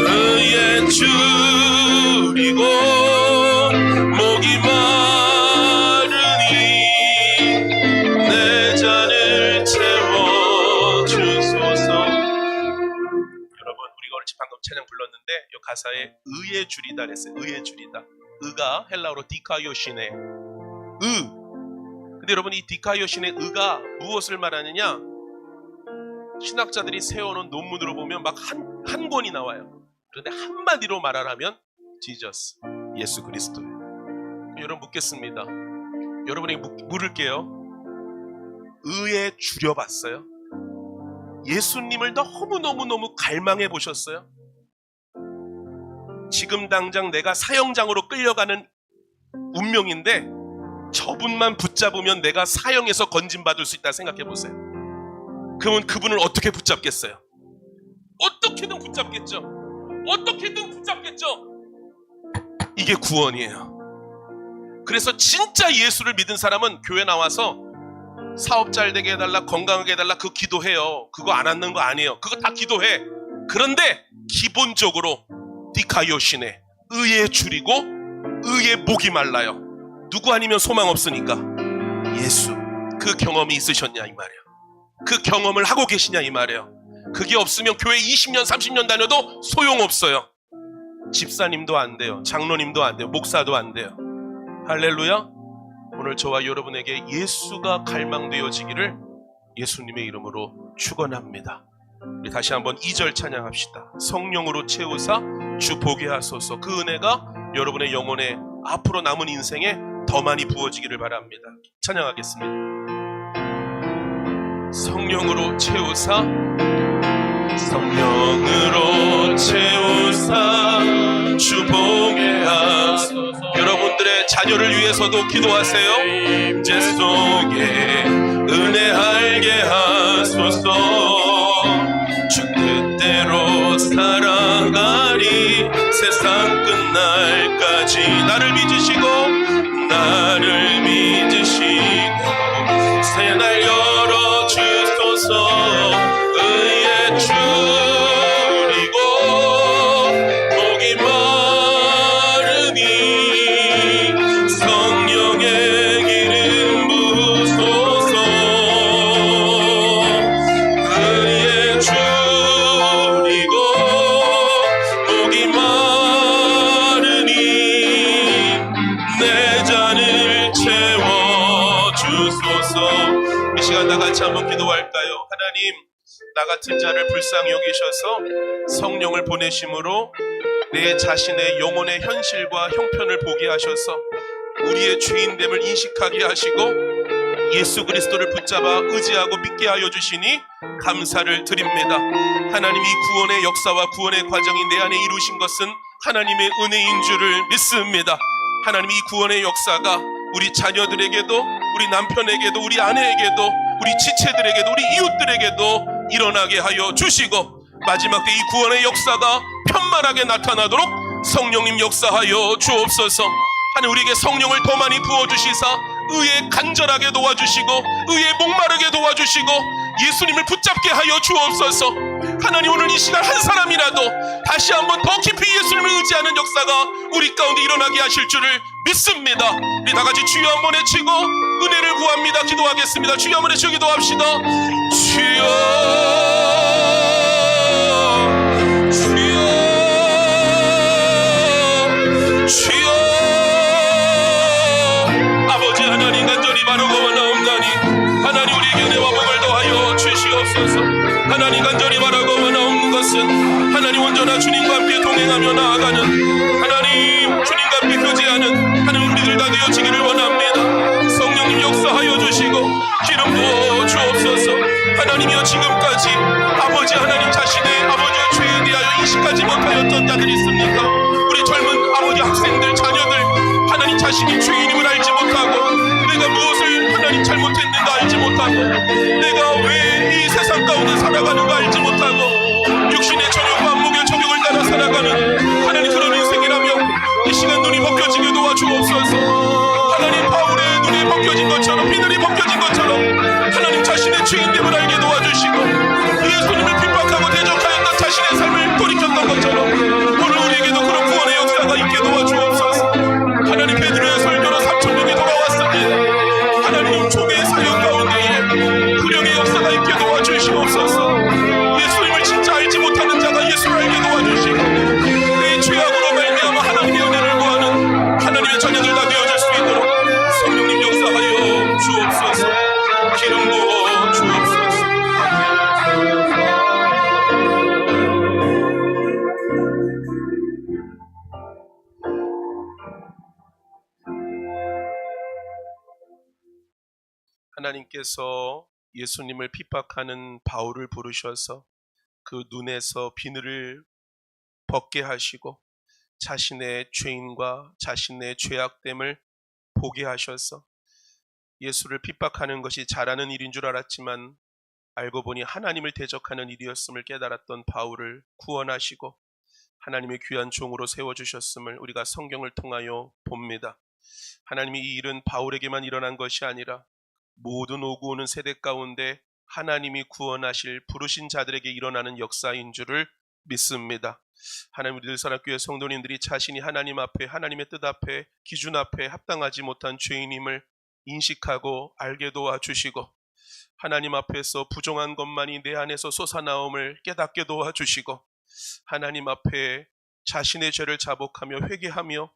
의에 줄이고 목이 마르니 내 잔을 채워주소서. 여러분, 우리가 오늘 방금 찬양 불렀는데 이 가사에 의에 줄이다 그랬어요. 의에 줄이다. 의가 헬라어로 디카요신의 의. 근데 여러분, 이 디카요신의 의가 무엇을 말하느냐? 신학자들이 세워놓은 논문으로 보면 막 한 권이 나와요. 그런데 한마디로 말하라면 지저스, 예수 그리스도예요. 여러분 묻겠습니다. 여러분에게 물을게요. 의에 줄여봤어요? 예수님을 너무너무 갈망해 보셨어요? 지금 당장 내가 사형장으로 끌려가는 운명인데 저분만 붙잡으면 내가 사형에서 건진받을 수 있다 생각해 보세요. 그러면 그분을 어떻게 붙잡겠어요? 어떻게든 붙잡겠죠. 어떻게든 붙잡겠죠. 이게 구원이에요. 그래서 진짜 예수를 믿은 사람은 교회 나와서 사업 잘 되게 해달라, 건강하게 해달라, 그거 기도해요. 그거 안 하는 거 아니에요. 그거 다 기도해. 그런데 기본적으로 디카요신에 의에 줄이고 의에 목이 말라요. 누구 아니면 소망 없으니까 예수. 그 경험이 있으셨냐 이 말이에요. 그 경험을 하고 계시냐 이 말이에요. 그게 없으면 교회 20년 30년 다녀도 소용없어요. 집사님도 안 돼요. 장로님도 안 돼요. 목사도 안 돼요. 할렐루야. 오늘 저와 여러분에게 예수가 갈망되어지기를 예수님의 이름으로 축원합니다. 우리 다시 한번 2절 찬양합시다. 성령으로 채우사 주 보게 하소서. 그 은혜가 여러분의 영혼에 앞으로 남은 인생에 더 많이 부어지기를 바랍니다. 찬양하겠습니다. 성령으로 채우사, 성령으로 채우사 주 보게 하소서. 여러분들의 자녀를 위해서도 기도하세요. 제 속에 은혜 알게 하소서. 주 뜻대로 살아가리 세상 끝날까지. 나를 믿으시고 나를 믿으시고 새날 열어주소서. 의에 줄이고 목이 마르니 성령의 기름 부소서. 의에 줄이고 목이 마르니 내 잔을 채워주소서. 이 시간 다 같이 한번 기도할까요? 하나님, 나 같은 자를 불쌍히 여기셔서 성령을 보내심으로 내 자신의 영혼의 현실과 형편을 보게 하셔서 우리의 죄인됨을 인식하게 하시고 예수 그리스도를 붙잡아 의지하고 믿게 하여 주시니 감사를 드립니다. 하나님, 이 구원의 역사와 구원의 과정이 내 안에 이루신 것은 하나님의 은혜인 줄을 믿습니다. 하나님, 이 구원의 역사가 우리 자녀들에게도, 우리 남편에게도, 우리 아내에게도, 우리 지체들에게도, 우리 이웃들에게도 일어나게 하여 주시고 마지막 때 이 구원의 역사가 편만하게 나타나도록 성령님 역사하여 주옵소서. 하나님, 우리에게 성령을 더 많이 부어주시사 의에 간절하게 도와주시고 의에 목마르게 도와주시고 예수님을 붙잡게 하여 주옵소서. 하나님, 오늘 이 시간 한 사람이라도 다시 한번 더 깊이 예수님을 의지하는 역사가 우리 가운데 일어나게 하실 줄을 믿습니다. 우리 다같이 주여 한번 외치고 은혜를 구합니다. 기도하겠습니다. 주여 한번 외치고 기도합시다. 주여, 주여, 주여. 아버지 하나님, 간절히 바르고 원하옵나니 하나님, 우리에게 은혜와 복을 더하여 주시옵소서. 하나님, 간절히 바라고 원하옵나니 하나님 온전한 주님과 함께 동행하며 나아가는 하나님 주님과 함께 교제하는 하나님 우리들 다 되어지기를 원합니다. 성령님 역사하여 주시고 기름 부어 주옵소서. 하나님이여 지금까지 아버지 하나님 자신의 아버지의 죄에 대하여 인식하지 못하였던 자들이 있습니까? 우리 젊은 아버지 학생들 자녀들 하나님 자신이 죄인임을 알지 못하고 내가 무엇을 하나님 잘못했는가 알지 못하고 내가 왜 이 세상 가운데 살아가는가 알지 못하고 육신의 정욕과 안목의 정욕을 따라 살아가는 하나님 그런 인생이라며 이 시간 눈이 벗겨지게 도와주옵소서. 하나님 바울의 눈이 벗겨진 것처럼 비늘이 벗겨진 것처럼 하나님 자신의 죄인됨을 알게 도와주시고 예수님을 핍박하고 대적하였던 자신의 삶을 돌이켰던 것처럼 오늘 우리에게도 그런 구원의 역사가 있게 도와주옵소서. 하나님 베드로의 설교로 3,000명이 돌아왔습니다. 하나님 종의 사역 가운데에 구령의 역사가 있게 도와주시옵소서. 예수님을 진짜 알지 못하는 자가 예수를 알게 도와주시고 내 죄악으로 말미암아 하나님의 은혜를 구하는 하나님의 자녀들 다 되어질 수 있도록 성령님 역사하여 주옵소서. 기름 부어 주옵소서. 하나님께서 예수님을 핍박하는 바울을 부르셔서 그 눈에서 비늘을 벗게 하시고 자신의 죄인과 자신의 죄악됨을 보게 하셔서 예수를 핍박하는 것이 잘하는 일인 줄 알았지만 알고 보니 하나님을 대적하는 일이었음을 깨달았던 바울을 구원하시고 하나님의 귀한 종으로 세워주셨음을 우리가 성경을 통하여 봅니다. 하나님이 이 일은 바울에게만 일어난 것이 아니라 모든 오고 오는 세대 가운데 하나님이 구원하실 부르신 자들에게 일어나는 역사인 줄을 믿습니다. 하나님 우리 늘사랑교회 성도님들이 자신이 하나님 앞에 하나님의 뜻 앞에 기준 앞에 합당하지 못한 죄인임을 인식하고 알게 도와주시고 하나님 앞에서 부정한 것만이 내 안에서 솟아나옴을 깨닫게 도와주시고 하나님 앞에 자신의 죄를 자복하며 회개하며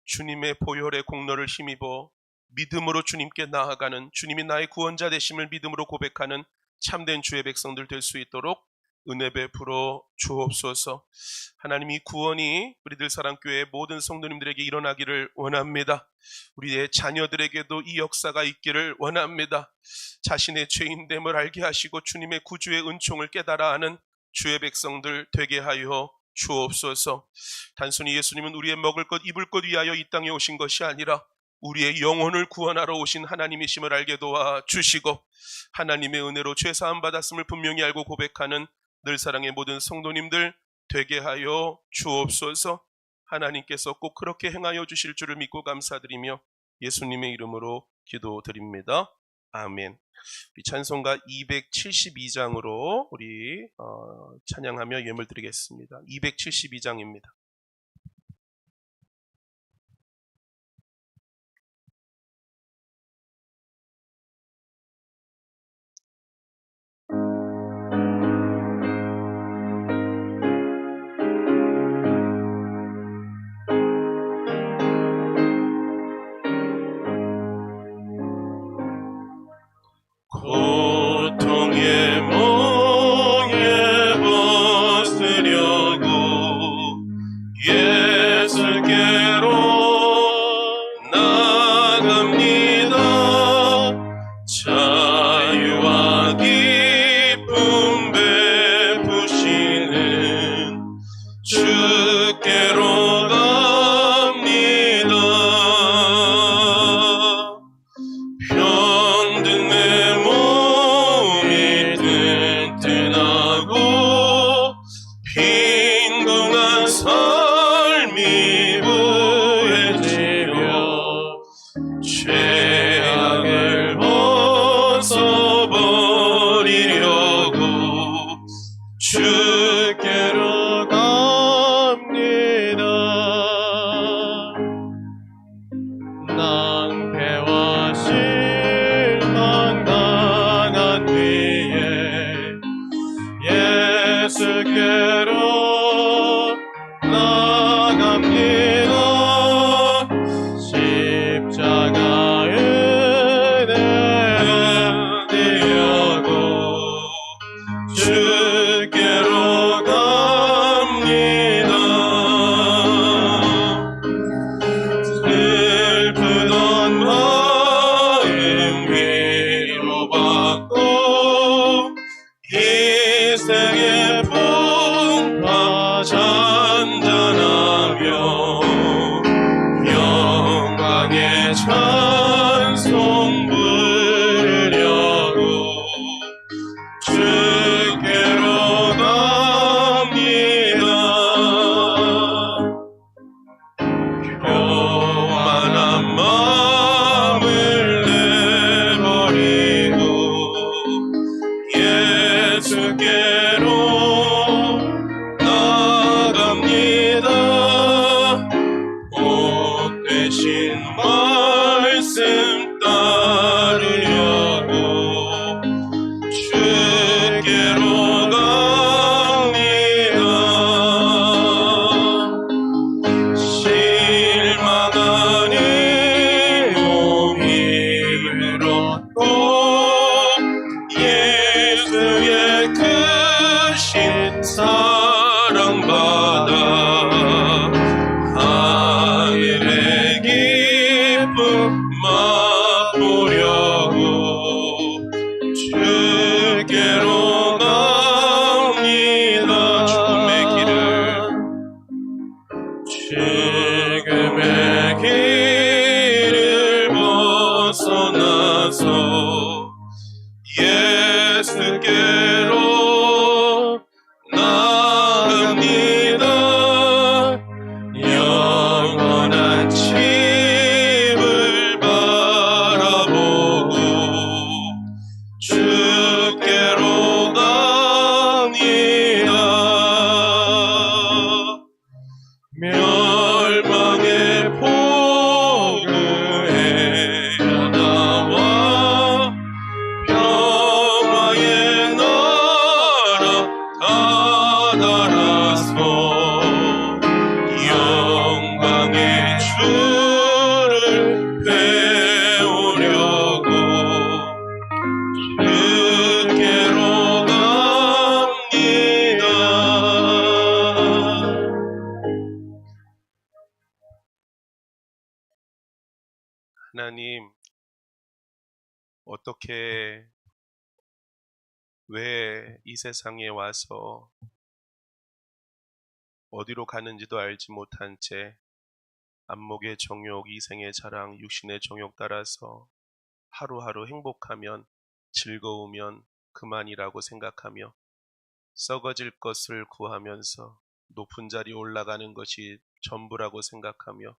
주님의 보혈의 공로를 힘입어 믿음으로 주님께 나아가는 주님이 나의 구원자 되심을 믿음으로 고백하는 참된 주의 백성들 될 수 있도록 은혜 베풀어 주옵소서. 하나님 이 구원이 우리들 사랑교회 모든 성도님들에게 일어나기를 원합니다. 우리의 자녀들에게도 이 역사가 있기를 원합니다. 자신의 죄인됨을 알게 하시고 주님의 구주의 은총을 깨달아 하는 주의 백성들 되게 하여 주옵소서. 단순히 예수님은 우리의 먹을 것 입을 것 위하여 이 땅에 오신 것이 아니라 우리의 영혼을 구원하러 오신 하나님이심을 알게 도와주시고 하나님의 은혜로 죄사함 받았음을 분명히 알고 고백하는 늘사랑의 모든 성도님들 되게 하여 주옵소서. 하나님께서 꼭 그렇게 행하여 주실 줄을 믿고 감사드리며 예수님의 이름으로 기도드립니다. 아멘. 우리 찬송가 272장으로 우리 찬양하며 예물 드리겠습니다. 272장입니다. 고통의 몽에 벗으려고 영광의 찬송 부르려고 주께로 갑니다. 교만한 마음을 내버리고 예수께로 나갑니다. 복 되신 말씀 따르려고 주께로 갑니다. 실망하니 몸 힘을 얻고 예수의 크신 사랑받아 하늘의 기쁨 맛보려고 주께로 갑니다. 죽음의 길을 벗어나서 예수께로 나갑니다. 영원한 집을 바라보고 주께로 갑니다. 멸망의 포구에 나와 평화의 나라 다다라서 영광의 주를 배우려고 주께로 갑니다. 하나님, 어떻게 왜 이 세상에 와서 어디로 가는지도 알지 못한 채 안목의 정욕, 이생의 자랑, 육신의 정욕 따라서 하루하루 행복하면 즐거우면 그만이라고 생각하며 썩어질 것을 구하면서 높은 자리에 올라가는 것이 전부라고 생각하며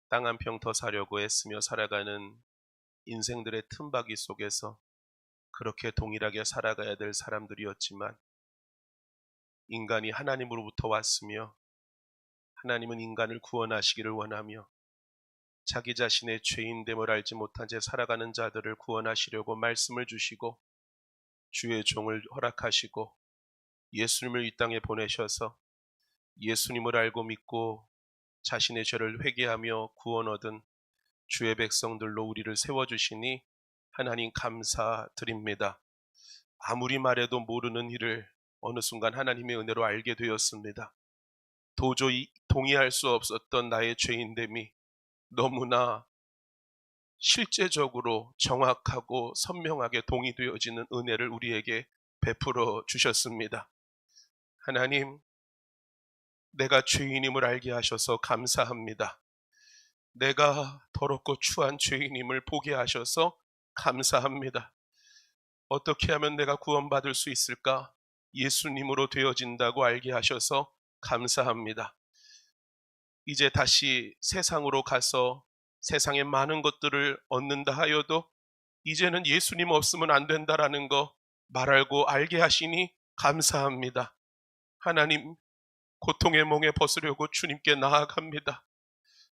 땅 한 평 더 사려고 애쓰며 살아가는 인생들의 틈바귀 속에서 그렇게 동일하게 살아가야 될 사람들이었지만 인간이 하나님으로부터 왔으며 하나님은 인간을 구원하시기를 원하며 자기 자신의 죄인됨을 알지 못한 채 살아가는 자들을 구원하시려고 말씀을 주시고 주의 종을 허락하시고 예수님을 이 땅에 보내셔서 예수님을 알고 믿고 자신의 죄를 회개하며 구원 얻은 주의 백성들로 우리를 세워주시니 하나님 감사드립니다. 아무리 말해도 모르는 일을 어느 순간 하나님의 은혜로 알게 되었습니다. 도저히 동의할 수 없었던 나의 죄인됨이 너무나 실제적으로 정확하고 선명하게 동의되어지는 은혜를 우리에게 베풀어 주셨습니다. 하나님, 내가 죄인임을 알게 하셔서 감사합니다. 내가 더럽고 추한 죄인임을 보게 하셔서 감사합니다. 어떻게 하면 내가 구원받을 수 있을까? 예수님으로 되어진다고 알게 하셔서 감사합니다. 이제 다시 세상으로 가서 세상의 많은 것들을 얻는다 하여도 이제는 예수님 없으면 안 된다라는 거 말하고 알게 하시니 감사합니다. 하나님, 고통의 몽에 벗으려고 주님께 나아갑니다.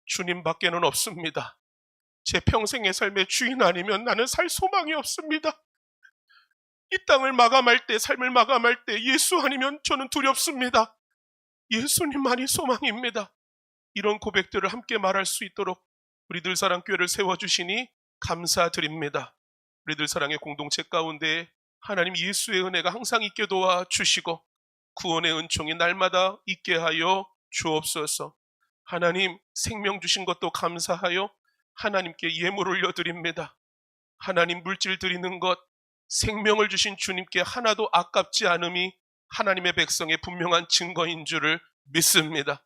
주님밖에는 없습니다. 제 평생의 삶의 주인 아니면 나는 살 소망이 없습니다. 이 땅을 마감할 때, 삶을 마감할 때 예수 아니면 저는 두렵습니다. 예수님만이 소망입니다. 이런 고백들을 함께 말할 수 있도록 우리들 사랑교회를 세워주시니 감사드립니다. 우리들 사랑의 공동체 가운데 하나님 예수의 은혜가 항상 있게 도와주시고 구원의 은총이 날마다 있게 하여 주옵소서. 하나님 생명 주신 것도 감사하여 하나님께 예물 올려드립니다. 하나님 물질 드리는 것, 생명을 주신 주님께 하나도 아깝지 않음이 하나님의 백성의 분명한 증거인 줄을 믿습니다.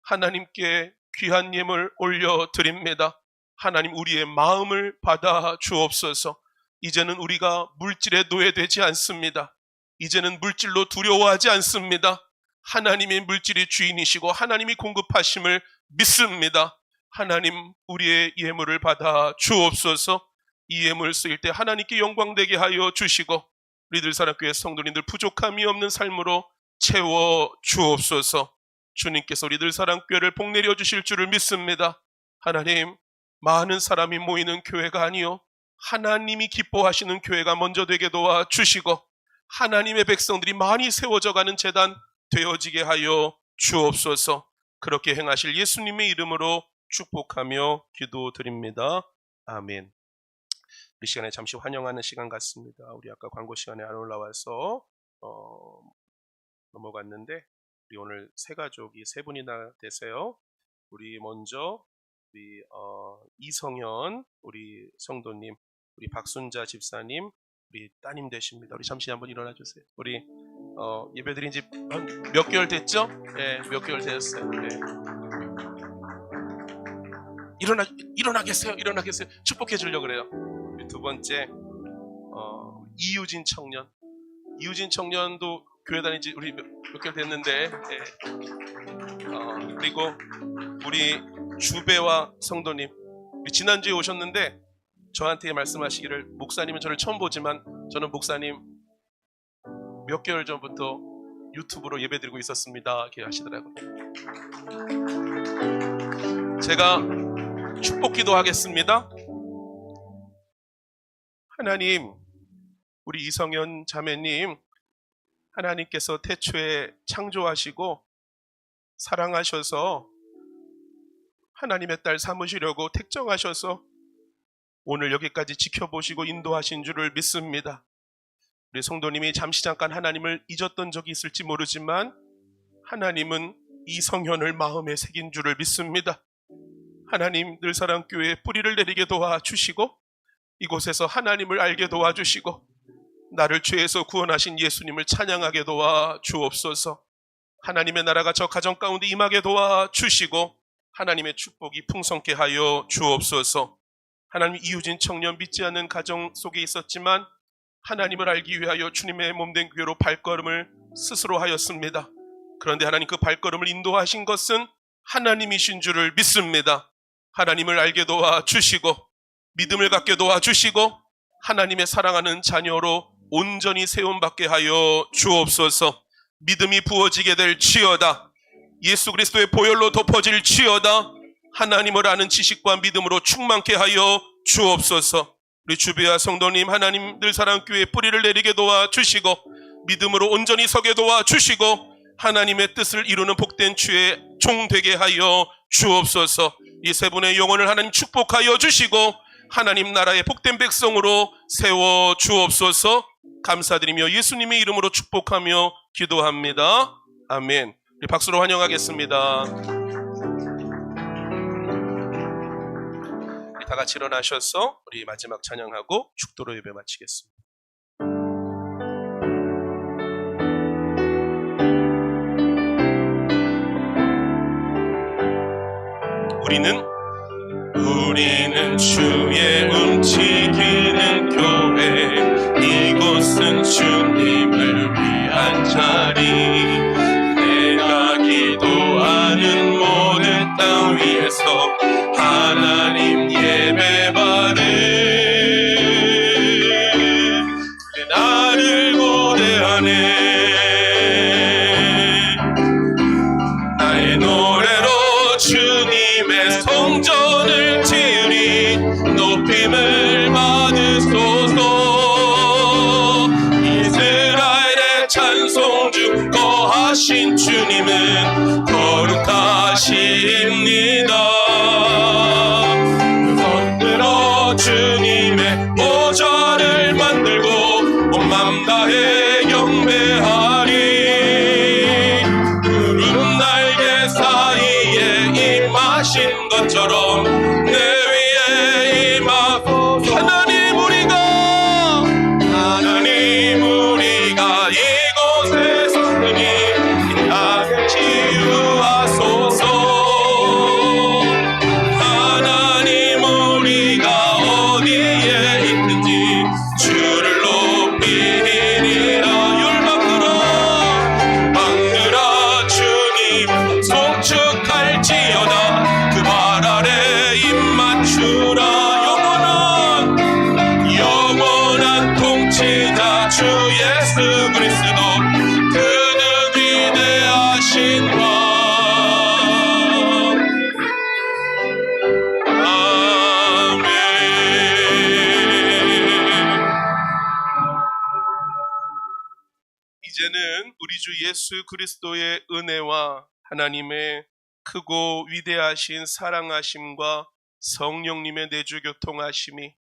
하나님께 귀한 예물 올려드립니다. 하나님 우리의 마음을 받아 주옵소서. 이제는 우리가 물질에 노예되지 않습니다. 이제는 물질로 두려워하지 않습니다. 하나님의 물질이 주인이시고 하나님이 공급하심을 믿습니다. 하나님 우리의 예물을 받아 주옵소서. 이 예물 쓰일 때 하나님께 영광되게 하여 주시고 우리들 사랑교회 성도님들 부족함이 없는 삶으로 채워 주옵소서. 주님께서 우리들 사랑교회를 복내려 주실 줄을 믿습니다. 하나님, 많은 사람이 모이는 교회가 아니요 하나님이 기뻐하시는 교회가 먼저 되게 도와 주시고 하나님의 백성들이 많이 세워져 가는 제단 되어지게 하여 주옵소서. 그렇게 행하실 예수님의 이름으로 축복하며 기도드립니다. 아멘. 이 시간에 잠시 환영하는 시간 같습니다. 우리 아까 광고 시간에 안 올라와서 넘어갔는데 우리 오늘 세 가족이 세 분이나 되세요. 우리 먼저 우리 이성현 우리 성도님, 우리 박순자 집사님, 우리 따님 되십니다. 우리 잠시 한번 일어나 주세요. 우리 예배드린 지 몇 개월 됐죠? 네, 몇 개월 되었어요. 네. 일어나 계세요. 축복해 주려고 그래요. 두 번째 이유진 청년도 교회 다니지 우리 몇 개월 됐는데 그리고 우리 주배와 성도님, 우리 지난주에 오셨는데 저한테 말씀하시기를 목사님은 저를 처음 보지만 저는 목사님 몇 개월 전부터 유튜브로 예배드리고 있었습니다 이렇게 하시더라고요. 제가 축복기도 하겠습니다. 하나님, 우리 이성현 자매님, 하나님께서 태초에 창조하시고 사랑하셔서 하나님의 딸 삼으시려고 택정하셔서 오늘 여기까지 지켜보시고 인도하신 줄을 믿습니다. 우리 성도님이 잠시 잠깐 하나님을 잊었던 적이 있을지 모르지만 하나님은 이성현을 마음에 새긴 줄을 믿습니다. 하나님 늘 사랑교회에 뿌리를 내리게 도와주시고 이곳에서 하나님을 알게 도와주시고 나를 죄에서 구원하신 예수님을 찬양하게 도와주옵소서. 하나님의 나라가 저 가정 가운데 임하게 도와주시고 하나님의 축복이 풍성케 하여 주옵소서. 하나님, 이유진 청년 믿지 않는 가정 속에 있었지만 하나님을 알기 위하여 주님의 몸된 교회로 발걸음을 스스로 하였습니다. 그런데 하나님 그 발걸음을 인도하신 것은 하나님이신 줄을 믿습니다. 하나님을 알게 도와주시고 믿음을 갖게 도와주시고 하나님의 사랑하는 자녀로 온전히 세움받게 하여 주옵소서. 믿음이 부어지게 될지어다. 예수 그리스도의 보혈로 덮어질 지어다. 하나님을 아는 지식과 믿음으로 충만케 하여 주옵소서. 우리 주배와 성도님, 하나님 늘 사랑교회에 뿌리를 내리게 도와주시고 믿음으로 온전히 서게 도와주시고 하나님의 뜻을 이루는 복된 주의 종 되게 하여 주옵소서. 이 세 분의 영혼을 하나님 축복하여 주시고 하나님 나라의 복된 백성으로 세워 주옵소서. 감사드리며 예수님의 이름으로 축복하며 기도합니다. 아멘. 우리 박수로 환영하겠습니다. 우리 다 같이 일어나셔서 우리 마지막 찬양하고 축도로 예배 마치겠습니다. 우리는 주의 움직이는 교회, 이곳은 주님을 위한 자리. 내가 기도하는 모든 땅 위에서 하나님 예배받은 나를 고대하네. 나의 노래로 주님의 성전을 지으리. 높임을 받으소서. 이스라엘의 찬송 중 거하신 주님은 거룩하십니다. 손들어 주님의 모자를 만들고 온 맘 다해 경배하리. 구름 날개 사이에 임하신 것처럼 내 위에 임하소서. 하나님 우리가 이곳에 섰으니 이 땅을 지으 주라 영원한 통치자 주 예수 그리스도 그는 위대하신 왕. 아멘. 이제는 우리 주 예수 그리스도의 은혜와 하나님의 크고 위대하신 사랑하심과 성령님의 내주 교통하심이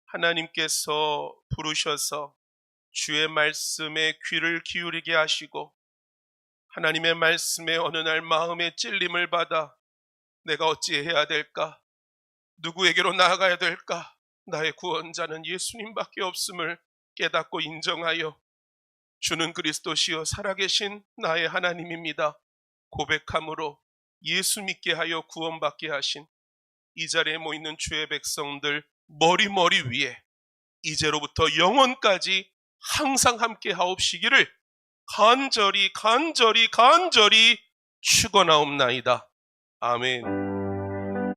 하나님께서 부르셔서 주의 말씀에 귀를 기울이게 하시고 하나님의 말씀에 어느 날 마음의 찔림을 받아 내가 어찌해야 될까? 누구에게로 나아가야 될까? 나의 구원자는 예수님밖에 없음을 깨닫고 인정하여 주는 그리스도시요 살아계신 나의 하나님입니다 고백함으로 예수 믿게 하여 구원받게 하신 이 자리에 모이는 주의 백성들 머리 위에 이제로부터 영원까지 항상 함께 하옵시기를 간절히 축원하옵나이다. 아멘.